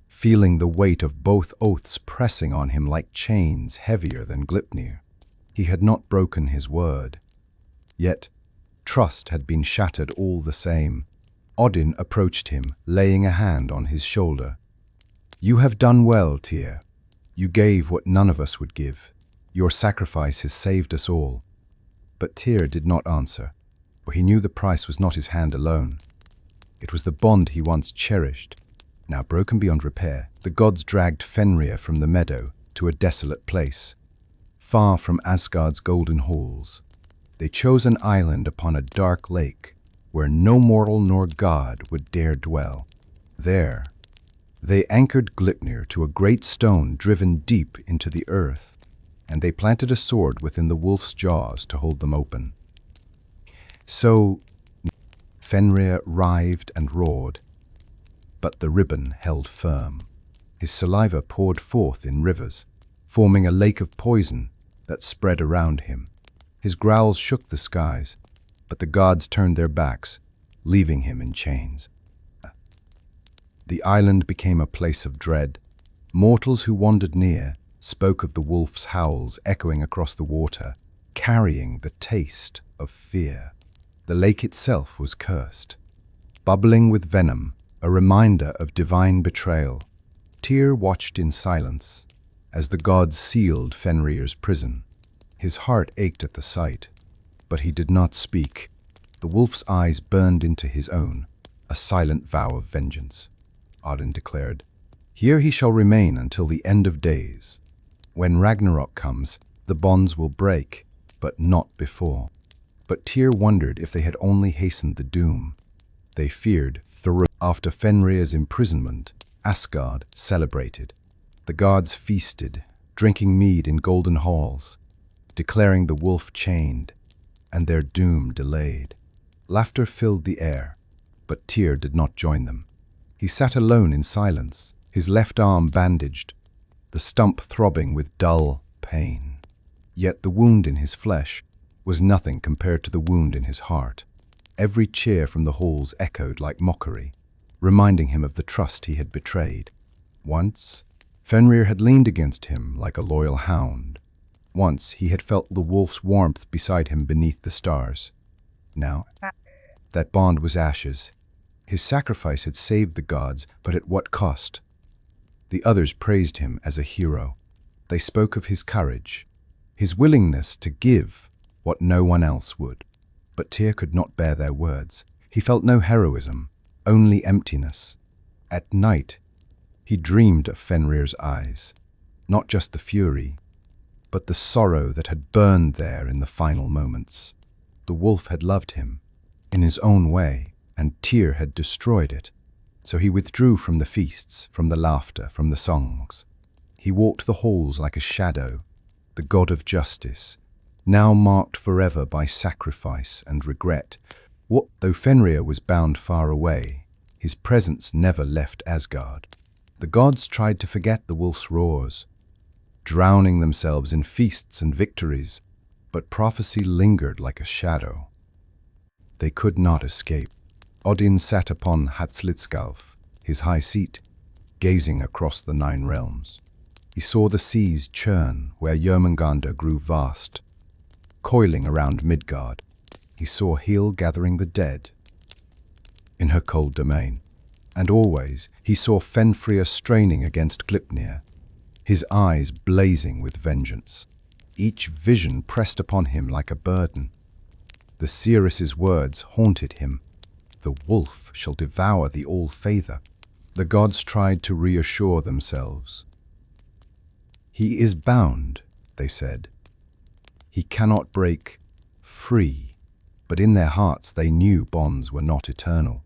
feeling the weight of both oaths pressing on him like chains heavier than Gleipnir. He had not broken his word. Yet, trust had been shattered all the same. Odin approached him, laying a hand on his shoulder. "You have done well, Tyr. You gave what none of us would give. Your sacrifice has saved us all." But Tyr did not answer, for he knew the price was not his hand alone. It was the bond he once cherished, now broken beyond repair. The gods dragged Fenrir from the meadow to a desolate place, far from Asgard's golden halls. They chose an island upon a dark lake, where no mortal nor god would dare dwell. There, they anchored Gleipnir to a great stone driven deep into the earth, and they planted a sword within the wolf's jaws to hold them open. So Fenrir writhed and roared, but the ribbon held firm. His saliva poured forth in rivers, forming a lake of poison that spread around him. His growls shook the skies, but the gods turned their backs, leaving him in chains. The island became a place of dread. Mortals who wandered near spoke of the wolf's howls echoing across the water, carrying the taste of fear. The lake itself was cursed, bubbling with venom, a reminder of divine betrayal. Tyr watched in silence as the gods sealed Fenrir's prison. His heart ached at the sight, but he did not speak. The wolf's eyes burned into his own, a silent vow of vengeance. Odin declared, "Here he shall remain until the end of days. When Ragnarok comes, the bonds will break, but not before." But Tyr wondered if they had only hastened the doom they feared. After Fenrir's imprisonment, Asgard celebrated. The gods feasted, drinking mead in golden halls, declaring the wolf chained and their doom delayed. Laughter filled the air, but Tyr did not join them. He sat alone in silence, his left arm bandaged, the stump throbbing with dull pain. Yet the wound in his flesh was nothing compared to the wound in his heart. Every cheer from the halls echoed like mockery, reminding him of the trust he had betrayed. Once, Fenrir had leaned against him like a loyal hound. Once he had felt the wolf's warmth beside him beneath the stars. Now, that bond was ashes. His sacrifice had saved the gods, but at what cost? The others praised him as a hero. They spoke of his courage, his willingness to give what no one else would. But Tyr could not bear their words. He felt no heroism, only emptiness. At night, he dreamed of Fenrir's eyes, not just the fury, but the sorrow that had burned there in the final moments. The wolf had loved him, in his own way, and Tyr had destroyed it. So he withdrew from the feasts, from the laughter, from the songs. He walked the halls like a shadow, the god of justice, now marked forever by sacrifice and regret. What though Fenrir was bound far away, his presence never left Asgard. The gods tried to forget the wolf's roars, drowning themselves in feasts and victories, but prophecy lingered like a shadow. They could not escape. Odin sat upon Hatslitskalf, his high seat, gazing across the 9 realms. He saw the seas churn where Jörmungandr grew vast, coiling around Midgard. He saw Hel gathering the dead in her cold domain. And always he saw Fenrir straining against Gleipnir, his eyes blazing with vengeance. Each vision pressed upon him like a burden. The seeress's words haunted him. The wolf shall devour the All-Father. The gods tried to reassure themselves. He is bound, they said. He cannot break free, but in their hearts they knew bonds were not eternal.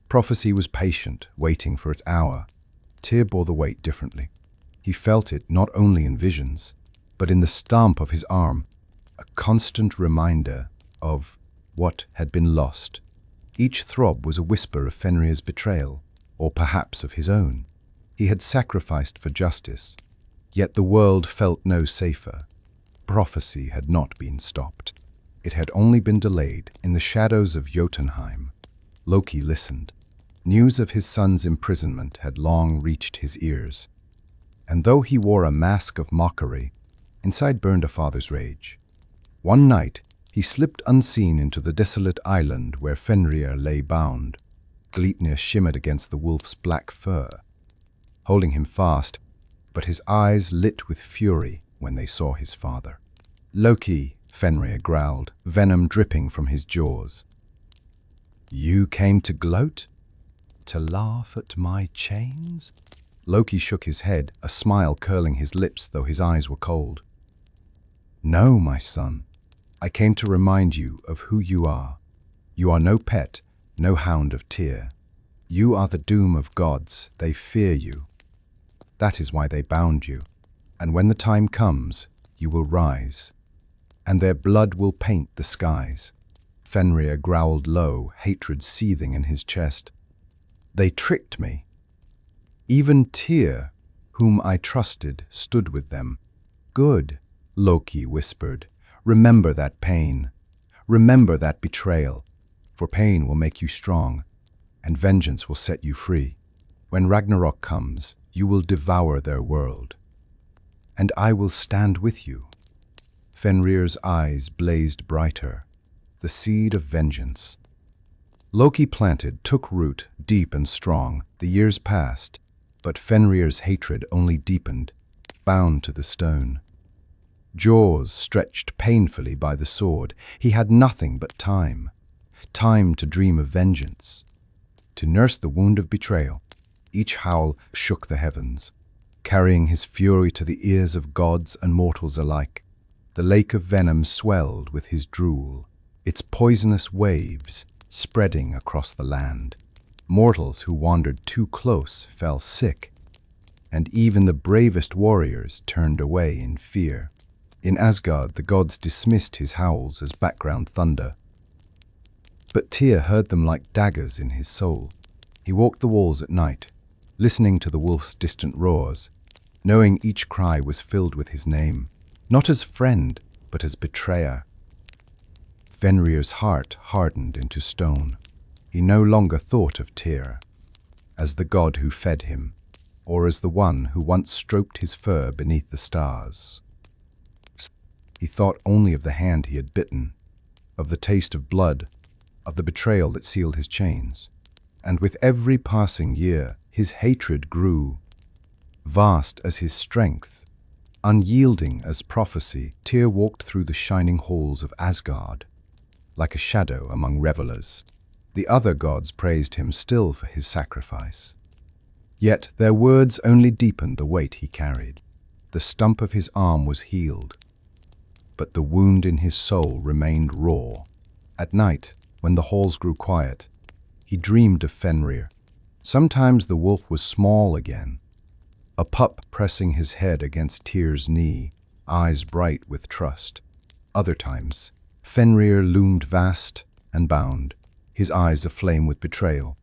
Prophecy was patient, waiting for its hour. Tyr bore the weight differently. He felt it not only in visions, but in the stamp of his arm, a constant reminder of what had been lost. Each throb was a whisper of Fenrir's betrayal, or perhaps of his own. He had sacrificed for justice, yet the world felt no safer. Prophecy had not been stopped. It had only been delayed. In the shadows of Jotunheim, Loki listened. News of his son's imprisonment had long reached his ears. And though he wore a mask of mockery, inside burned a father's rage. One night, he slipped unseen into the desolate island where Fenrir lay bound. Gleipnir shimmered against the wolf's black fur, holding him fast, but his eyes lit with fury when they saw his father. Loki, Fenrir growled, venom dripping from his jaws. You came to gloat? To laugh at my chains? Loki shook his head, a smile curling his lips though his eyes were cold. No, my son. I came to remind you of who you are. You are no pet, no hound of Tyr. You are the doom of gods. They fear you. That is why they bound you. And when the time comes, you will rise, and their blood will paint the skies. Fenrir growled low, hatred seething in his chest. They tricked me. Even Tyr, whom I trusted, stood with them. Good, Loki whispered. Remember that pain. Remember that betrayal. For pain will make you strong, and vengeance will set you free. When Ragnarok comes, you will devour their world. And I will stand with you. Fenrir's eyes blazed brighter. The seed of vengeance. Loki planted, took root, deep and strong. The years passed, but Fenrir's hatred only deepened, bound to the stone. Jaws stretched painfully by the sword. He had nothing but time. Time to dream of vengeance, to nurse the wound of betrayal. Each howl shook the heavens, carrying his fury to the ears of gods and mortals alike. The lake of venom swelled with his drool, its poisonous waves spreading across the land. Mortals who wandered too close fell sick, and even the bravest warriors turned away in fear. In Asgard, the gods dismissed his howls as background thunder. But Tyr heard them like daggers in his soul. He walked the walls at night, listening to the wolf's distant roars, knowing each cry was filled with his name, not as friend, but as betrayer. Fenrir's heart hardened into stone. He no longer thought of Tyr as the god who fed him, or as the one who once stroked his fur beneath the stars. He thought only of the hand he had bitten, of the taste of blood, of the betrayal that sealed his chains. And with every passing year, his hatred grew, vast as his strength. Unyielding as prophecy, Tyr walked through the shining halls of Asgard, like a shadow among revelers. The other gods praised him still for his sacrifice. Yet their words only deepened the weight he carried. The stump of his arm was healed, but the wound in his soul remained raw. At night, when the halls grew quiet, he dreamed of Fenrir. Sometimes the wolf was small again, a pup pressing his head against Tyr's knee, eyes bright with trust. Other times, Fenrir loomed vast and bound, his eyes aflame with betrayal.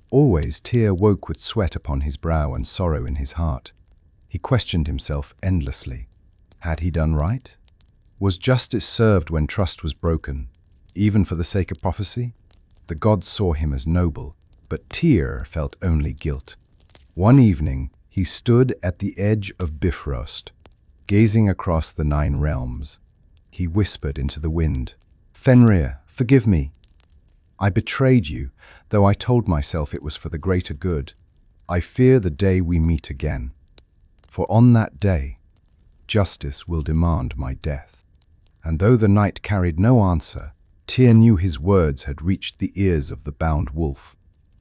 Always Tyr woke with sweat upon his brow and sorrow in his heart. He questioned himself endlessly. Had he done right? Was justice served when trust was broken, even for the sake of prophecy? The gods saw him as noble, but Tyr felt only guilt. One evening, he stood at the edge of Bifrost, gazing across the 9 realms. He whispered into the wind, "Fenrir, forgive me. I betrayed you, though I told myself it was for the greater good. I fear the day we meet again. For on that day, justice will demand my death." And though the night carried no answer, Tyr knew his words had reached the ears of the bound wolf,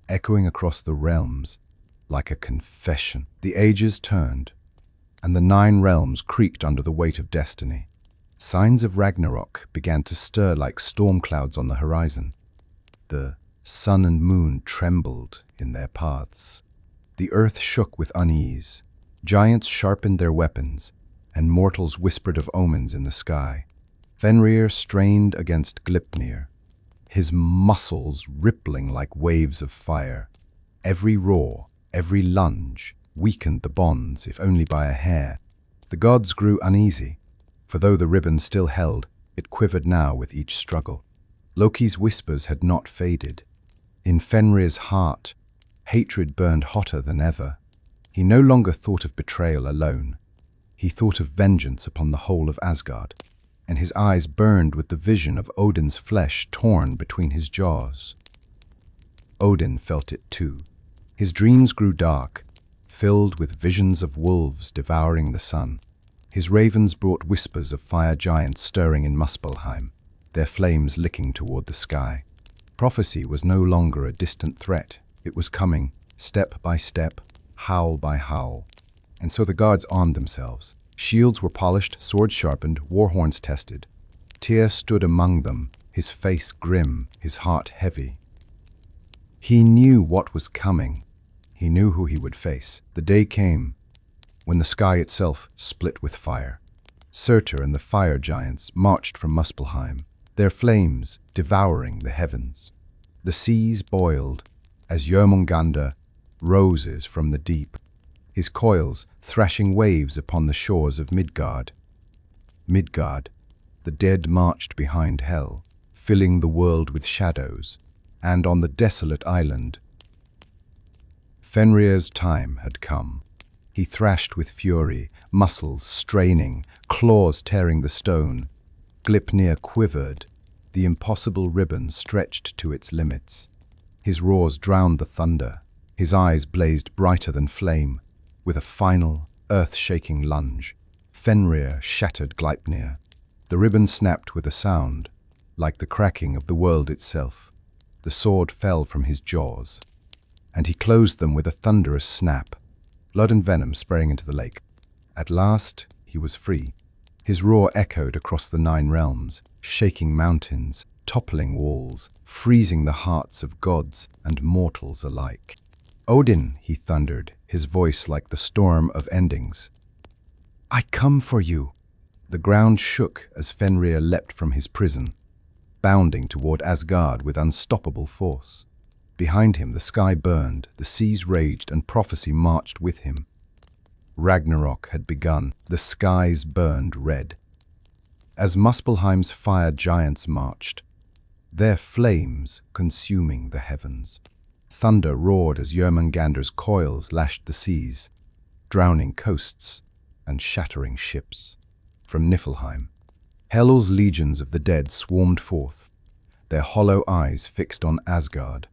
echoing across the realms like a confession. The ages turned, and the 9 realms creaked under the weight of destiny. Signs of Ragnarok began to stir like storm clouds on the horizon. The sun and moon trembled in their paths. The earth shook with unease. Giants sharpened their weapons, and mortals whispered of omens in the sky. Fenrir strained against Gleipnir, his muscles rippling like waves of fire. Every roar, every lunge, weakened the bonds, if only by a hair. The gods grew uneasy, for though the ribbon still held, it quivered now with each struggle. Loki's whispers had not faded. In Fenrir's heart, hatred burned hotter than ever. He no longer thought of betrayal alone. He thought of vengeance upon the whole of Asgard, and his eyes burned with the vision of Odin's flesh torn between his jaws. Odin felt it too. His dreams grew dark, filled with visions of wolves devouring the sun. His ravens brought whispers of fire giants stirring in Muspelheim, their flames licking toward the sky. Prophecy was no longer a distant threat. It was coming, step by step, howl by howl. And so the gods armed themselves. Shields were polished, swords sharpened, war horns tested. Tyr stood among them, his face grim, his heart heavy. He knew what was coming. He knew who he would face. The day came when the sky itself split with fire. Surtur and the fire giants marched from Muspelheim, their flames devouring the heavens. The seas boiled as Jörmungandr roses from the deep, his coils thrashing waves upon the shores of Midgard. Midgard, the dead marched behind Hel, filling the world with shadows, and on the desolate island, Fenrir's time had come. He thrashed with fury, muscles straining, claws tearing the stone. Gleipnir quivered, the impossible ribbon stretched to its limits. His roars drowned the thunder. His eyes blazed brighter than flame. With a final, earth-shaking lunge, Fenrir shattered Gleipnir. The ribbon snapped with a sound, like the cracking of the world itself. The sword fell from his jaws, and he closed them with a thunderous snap, blood and venom spraying into the lake. At last, he was free. His roar echoed across the 9 realms, shaking mountains, toppling walls, freezing the hearts of gods and mortals alike. "Odin," he thundered, his voice like the storm of endings. "I come for you." The ground shook as Fenrir leapt from his prison, bounding toward Asgard with unstoppable force. Behind him the sky burned, the seas raged, and prophecy marched with him. Ragnarok had begun, the skies burned red. As Muspelheim's fire giants marched, their flames consuming the heavens. Thunder roared as Jörmungandr's coils lashed the seas, drowning coasts and shattering ships. From Niflheim, Hel's legions of the dead swarmed forth, their hollow eyes fixed on Asgard.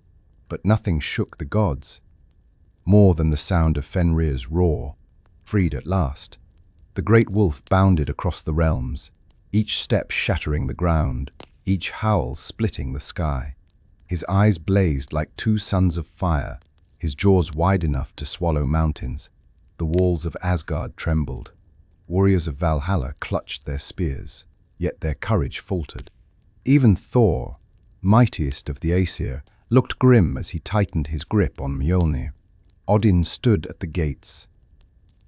But nothing shook the gods, more than the sound of Fenrir's roar. Freed at last, the great wolf bounded across the realms, each step shattering the ground, each howl splitting the sky. His eyes blazed like 2 suns of fire, his jaws wide enough to swallow mountains. The walls of Asgard trembled. Warriors of Valhalla clutched their spears, yet their courage faltered. Even Thor, mightiest of the Aesir, looked grim as he tightened his grip on Mjolnir. Odin stood at the gates,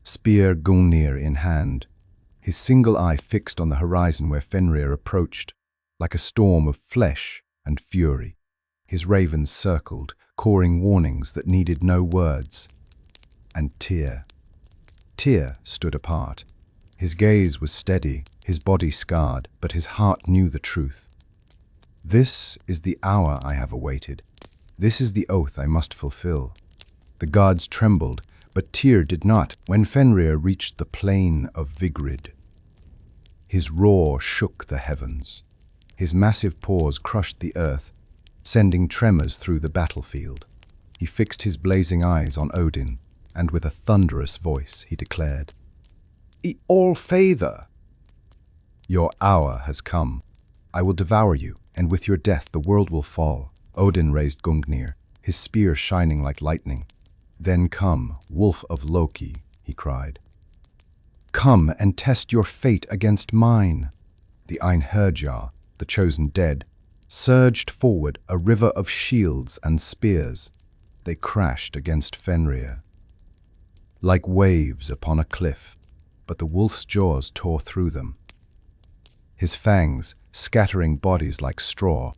spear Gungnir in hand, his single eye fixed on the horizon where Fenrir approached, like a storm of flesh and fury. His ravens circled, cawing warnings that needed no words. And Tyr stood apart. His gaze was steady, his body scarred, but his heart knew the truth. This is the hour I have awaited. This is the oath I must fulfill. The gods trembled, but Tyr did not when Fenrir reached the plain of Vigrid. His roar shook the heavens. His massive paws crushed the earth, sending tremors through the battlefield. He fixed his blazing eyes on Odin, and with a thunderous voice he declared, "All Father, your hour has come. I will devour you, and with your death the world will fall." Odin raised Gungnir, his spear shining like lightning. "Then come, wolf of Loki," he cried. "Come and test your fate against mine." The Einherjar, the chosen dead, surged forward, a river of shields and spears. They crashed against Fenrir, like waves upon a cliff, but the wolf's jaws tore through them. His fangs scattering bodies like straw,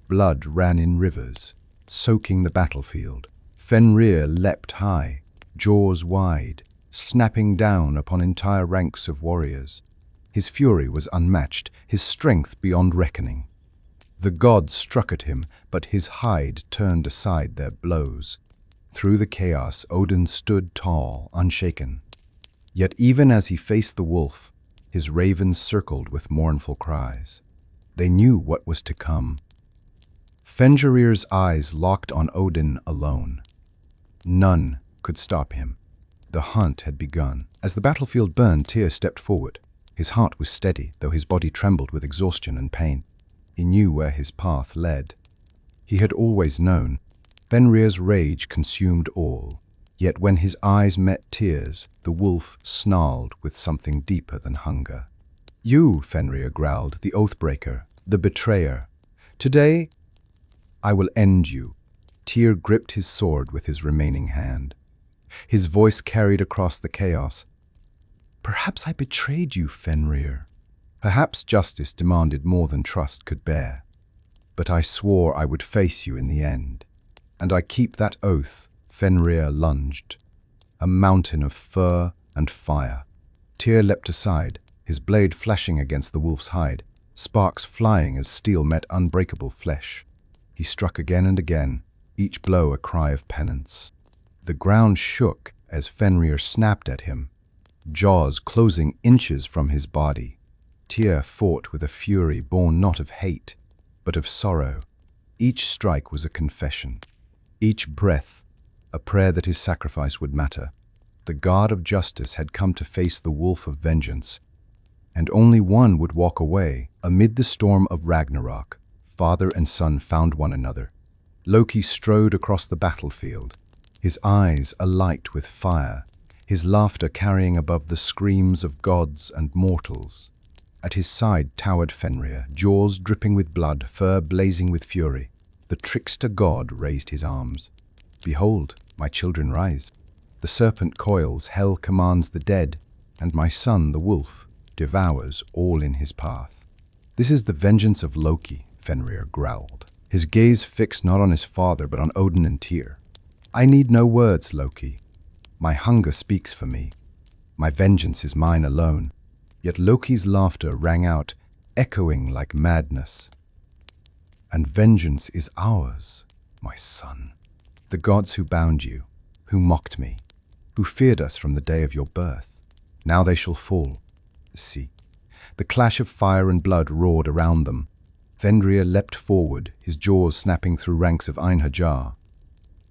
blood ran in rivers, soaking the battlefield. Fenrir leapt high, jaws wide, snapping down upon entire ranks of warriors. His fury was unmatched, his strength beyond reckoning. The gods struck at him, but his hide turned aside their blows. Through the chaos, Odin stood tall, unshaken. Yet even as he faced the wolf, his ravens circled with mournful cries. They knew what was to come. Fenrir's eyes locked on Odin alone. None could stop him. The hunt had begun. As the battlefield burned, Tyr stepped forward. His heart was steady, though his body trembled with exhaustion and pain. He knew where his path led. He had always known. Fenrir's rage consumed all. Yet when his eyes met Tyr's, the wolf snarled with something deeper than hunger. "You," Fenrir growled, "the oathbreaker, the betrayer. Today, I will end you." Tyr gripped his sword with his remaining hand. His voice carried across the chaos. "Perhaps I betrayed you, Fenrir. Perhaps justice demanded more than trust could bear. But I swore I would face you in the end. And I keep that oath." Fenrir lunged, a mountain of fur and fire. Tyr leapt aside, his blade flashing against the wolf's hide, sparks flying as steel met unbreakable flesh. He struck again and again, each blow a cry of penance. The ground shook as Fenrir snapped at him, jaws closing inches from his body. Tyr fought with a fury born not of hate, but of sorrow. Each strike was a confession, each breath a prayer that his sacrifice would matter. The god of justice had come to face the wolf of vengeance, and only one would walk away. Amid the storm of Ragnarok, father and son found one another. Loki strode across the battlefield, his eyes alight with fire, his laughter carrying above the screams of gods and mortals. At his side towered Fenrir, jaws dripping with blood, fur blazing with fury. The trickster god raised his arms. "Behold, my children rise. The serpent coils, hell commands the dead, and my son, the wolf, devours all in his path." "This is the vengeance of Loki," Fenrir growled, his gaze fixed not on his father but on Odin and Tyr. "I need no words, Loki. My hunger speaks for me. My vengeance is mine alone." Yet Loki's laughter rang out, echoing like madness. "And vengeance is ours, my son. The gods who bound you, who mocked me, who feared us from the day of your birth, now they shall fall. See." The clash of fire and blood roared around them. Fenrir leapt forward, his jaws snapping through ranks of Einherjar,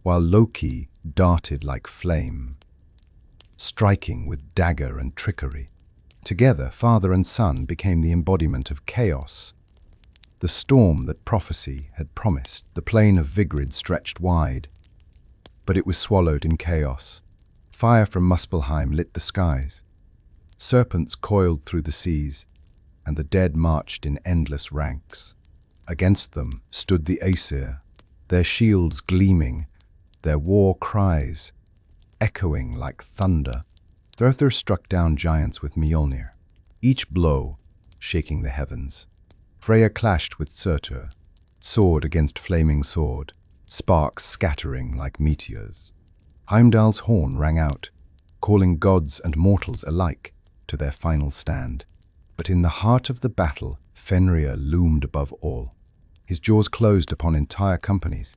while Loki darted like flame, striking with dagger and trickery. Together, father and son became the embodiment of chaos. The storm that prophecy had promised. The plain of Vigrid stretched wide, but it was swallowed in chaos. Fire from Muspelheim lit the skies. Serpents coiled through the seas, and the dead marched in endless ranks. Against them stood the Aesir, their shields gleaming, their war cries echoing like thunder. Throther struck down giants with Mjolnir, each blow shaking the heavens. Freya clashed with Surtur, sword against flaming sword, sparks scattering like meteors. Heimdall's horn rang out, calling gods and mortals alike to their final stand. But in the heart of the battle, Fenrir loomed above all. His jaws closed upon entire companies.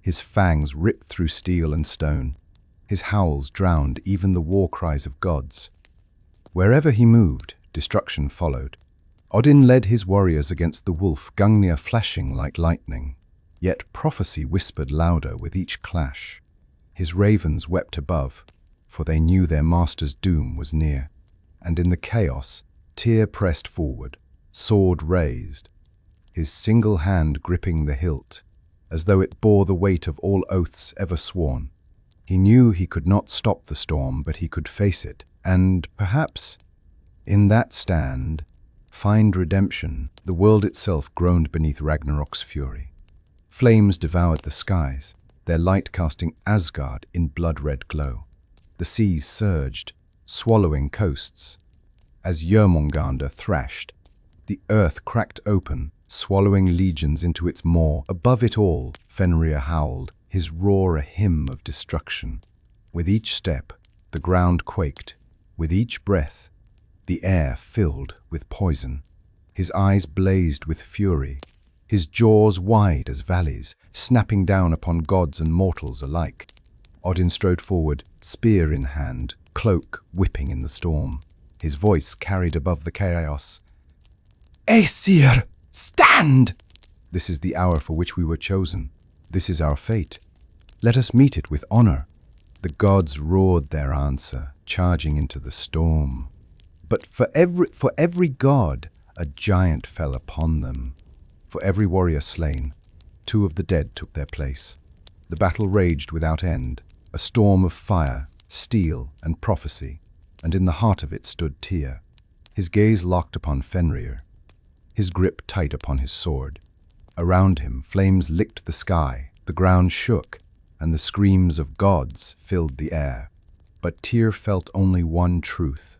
His fangs ripped through steel and stone. His howls drowned even the war cries of gods. Wherever he moved, destruction followed. Odin led his warriors against the wolf, Gungnir flashing like lightning. Yet prophecy whispered louder with each clash. His ravens wept above, for they knew their master's doom was near. And in the chaos, Tyr pressed forward, sword raised, his single hand gripping the hilt, as though it bore the weight of all oaths ever sworn. He knew he could not stop the storm, but he could face it, and perhaps, in that stand, find redemption. The world itself groaned beneath Ragnarok's fury. Flames devoured the skies, their light casting Asgard in blood-red glow. The seas surged, swallowing coasts. As Jörmungandr thrashed, the earth cracked open, swallowing legions into its maw. Above it all, Fenrir howled, his roar a hymn of destruction. With each step, the ground quaked. With each breath, the air filled with poison. His eyes blazed with fury, his jaws wide as valleys, snapping down upon gods and mortals alike. Odin strode forward, spear in hand, cloak whipping in the storm. His voice carried above the chaos. Aesir, stand! This is the hour for which we were chosen. This is our fate. Let us meet it with honor. The gods roared their answer, charging into the storm. But for every god, a giant fell upon them. For every warrior slain, 2 of the dead took their place. The battle raged without end, a storm of fire, steel, and prophecy, and in the heart of it stood Tyr, his gaze locked upon Fenrir, his grip tight upon his sword. Around him, flames licked the sky, the ground shook, and the screams of gods filled the air. But Tyr felt only one truth.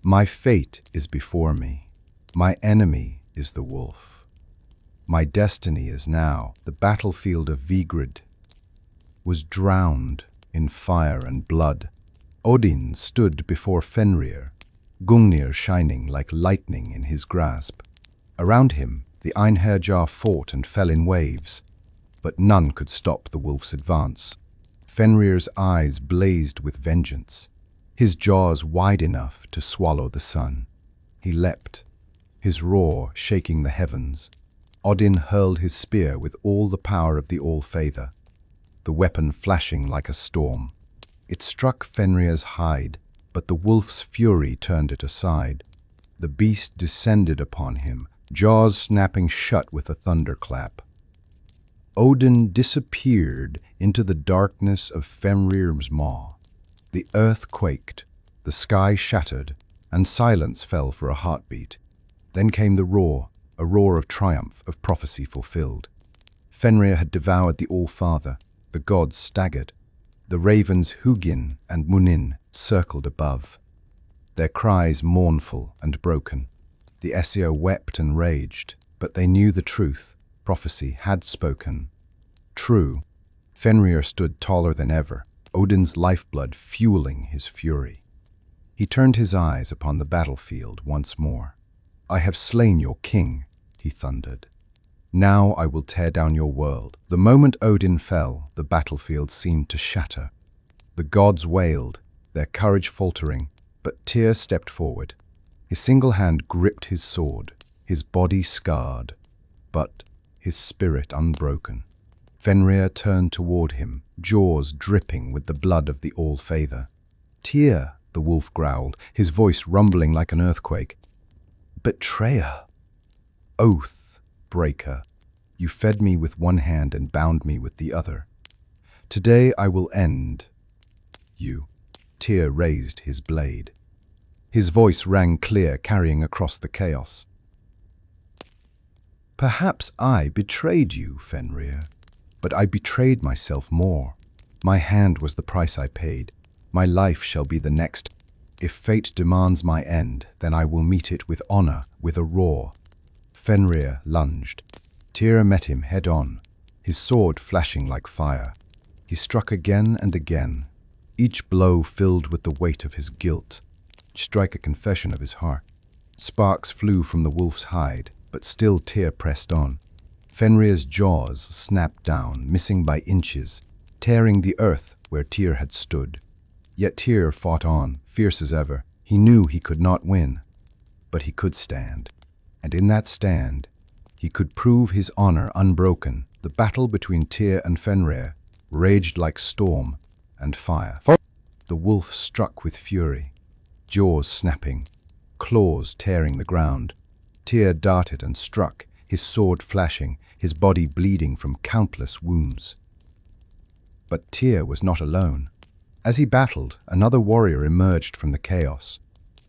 My fate is before me. My enemy is the wolf. My destiny is now. The battlefield of Vigrid was drowned in fire and blood. Odin stood before Fenrir, Gungnir shining like lightning in his grasp. Around him, the Einherjar fought and fell in waves, but none could stop the wolf's advance. Fenrir's eyes blazed with vengeance, his jaws wide enough to swallow the sun. He leapt, his roar shaking the heavens. Odin hurled his spear with all the power of the All-Father, the weapon flashing like a storm. It struck Fenrir's hide, but the wolf's fury turned it aside. The beast descended upon him, jaws snapping shut with a thunderclap. Odin disappeared into the darkness of Fenrir's maw. The earth quaked, the sky shattered, and silence fell for a heartbeat. Then came the roar, a roar of triumph, of prophecy fulfilled. Fenrir had devoured the All-Father. The gods staggered. The ravens Hugin and Munin circled above, their cries mournful and broken. The Aesir wept and raged, but they knew the truth. Prophecy had spoken. True, Fenrir stood taller than ever, Odin's lifeblood fueling his fury. He turned his eyes upon the battlefield once more. I have slain your king, he thundered. Now I will tear down your world. The moment Odin fell, the battlefield seemed to shatter. The gods wailed, their courage faltering, but Tyr stepped forward. His single hand gripped his sword, his body scarred, but his spirit unbroken. Fenrir turned toward him, jaws dripping with the blood of the All-Father. Tyr, the wolf growled, his voice rumbling like an earthquake. Betrayer! Oath! Breaker, you fed me with one hand and bound me with the other. Today I will end you. Tyr raised his blade. His voice rang clear, carrying across the chaos. Perhaps I betrayed you, Fenrir. But I betrayed myself more. My hand was the price I paid. My life shall be the next. If fate demands my end, then I will meet it with honor, with a roar." Fenrir lunged. Tyr met him head on, his sword flashing like fire. He struck again and again, each blow filled with the weight of his guilt, strike a confession of his heart. Sparks flew from the wolf's hide, but still Tyr pressed on. Fenrir's jaws snapped down, missing by inches, tearing the earth where Tyr had stood. Yet Tyr fought on, fierce as ever. He knew he could not win, but he could stand. And in that stand, he could prove his honor unbroken. The battle between Tyr and Fenrir raged like storm and fire. The wolf struck with fury, jaws snapping, claws tearing the ground. Tyr darted and struck, his sword flashing, his body bleeding from countless wounds. But Tyr was not alone. As he battled, another warrior emerged from the chaos.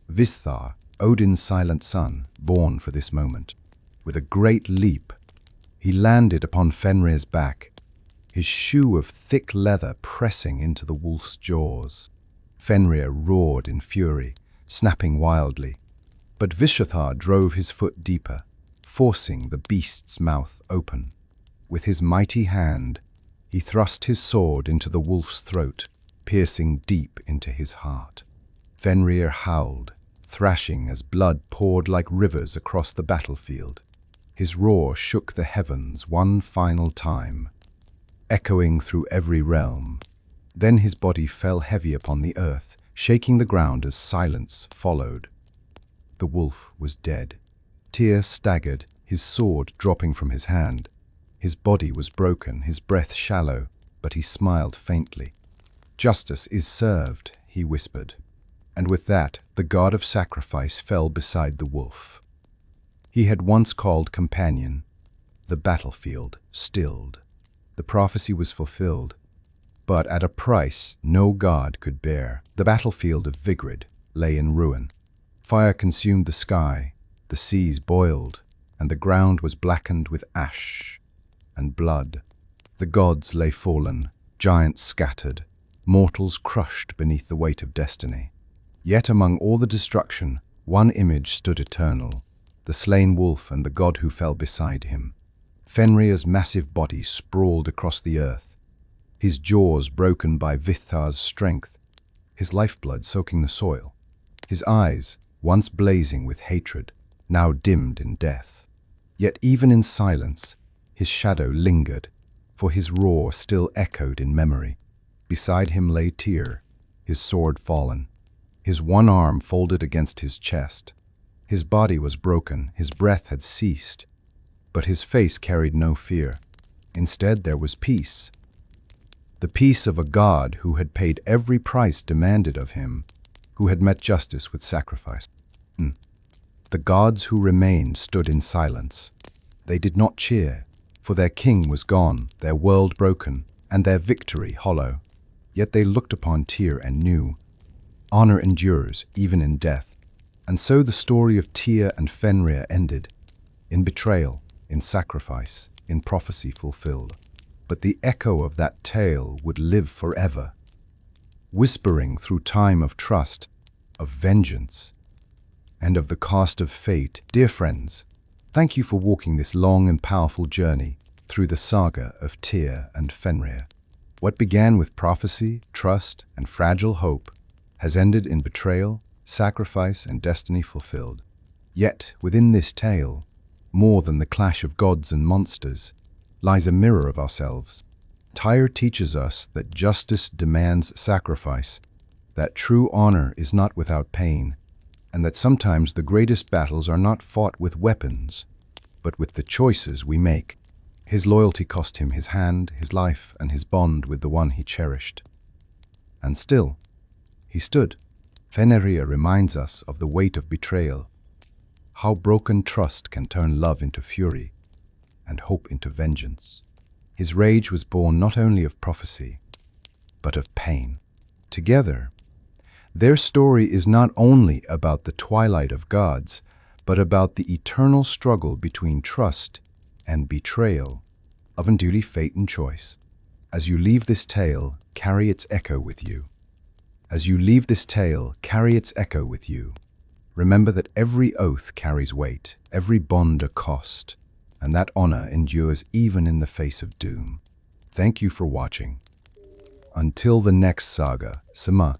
Vithar, Odin's silent son, born for this moment. With a great leap, he landed upon Fenrir's back, his shoe of thick leather pressing into the wolf's jaws. Fenrir roared in fury, snapping wildly, but Vishwathar drove his foot deeper, forcing the beast's mouth open. With his mighty hand, he thrust his sword into the wolf's throat, piercing deep into his heart. Fenrir howled, thrashing as blood poured like rivers across the battlefield. His roar shook the heavens one final time, echoing through every realm. Then his body fell heavy upon the earth, shaking the ground as silence followed. The wolf was dead. Tyr staggered, his sword dropping from his hand. His body was broken, his breath shallow, but he smiled faintly. "Justice is served," he whispered. And with that, the god of sacrifice fell beside the wolf. He had once called companion. The battlefield stilled. The prophecy was fulfilled, but at a price no god could bear. The battlefield of Vigrid lay in ruin. Fire consumed the sky, the seas boiled, and the ground was blackened with ash and blood. The gods lay fallen, giants scattered, mortals crushed beneath the weight of destiny. Yet among all the destruction, one image stood eternal, the slain wolf and the god who fell beside him. Fenrir's massive body sprawled across the earth, his jaws broken by Vithar's strength, his lifeblood soaking the soil, his eyes, once blazing with hatred, now dimmed in death. Yet even in silence, his shadow lingered, for his roar still echoed in memory. Beside him lay Tyr, his sword fallen, his one arm folded against his chest. His body was broken, his breath had ceased, but his face carried no fear. Instead, there was peace. The peace of a god who had paid every price demanded of him, who had met justice with sacrifice. The gods who remained stood in silence. They did not cheer, for their king was gone, their world broken, and their victory hollow. Yet they looked upon Tyr and knew, honor endures even in death. And so the story of Tyr and Fenrir ended, in betrayal, in sacrifice, in prophecy fulfilled. But the echo of that tale would live forever, whispering through time of trust, of vengeance, and of the cost of fate. Dear friends, thank you for walking this long and powerful journey through the saga of Tyr and Fenrir. What began with prophecy, trust, and fragile hope has ended in betrayal, sacrifice, and destiny fulfilled. Yet, within this tale, more than the clash of gods and monsters, lies a mirror of ourselves. Tyr teaches us that justice demands sacrifice, that true honor is not without pain, and that sometimes the greatest battles are not fought with weapons, but with the choices we make. His loyalty cost him his hand, his life, and his bond with the one he cherished. And still, he stood. Fenrir reminds us of the weight of betrayal, how broken trust can turn love into fury and hope into vengeance. His rage was born not only of prophecy, but of pain. Together, their story is not only about the twilight of gods, but about the eternal struggle between trust and betrayal, Love and duty, fate and choice. As you leave this tale, carry its echo with you. As you leave this tale, carry its echo with you. Remember that every oath carries weight, every bond a cost, and that honor endures even in the face of doom. Thank you for watching. Until the next saga, Sama.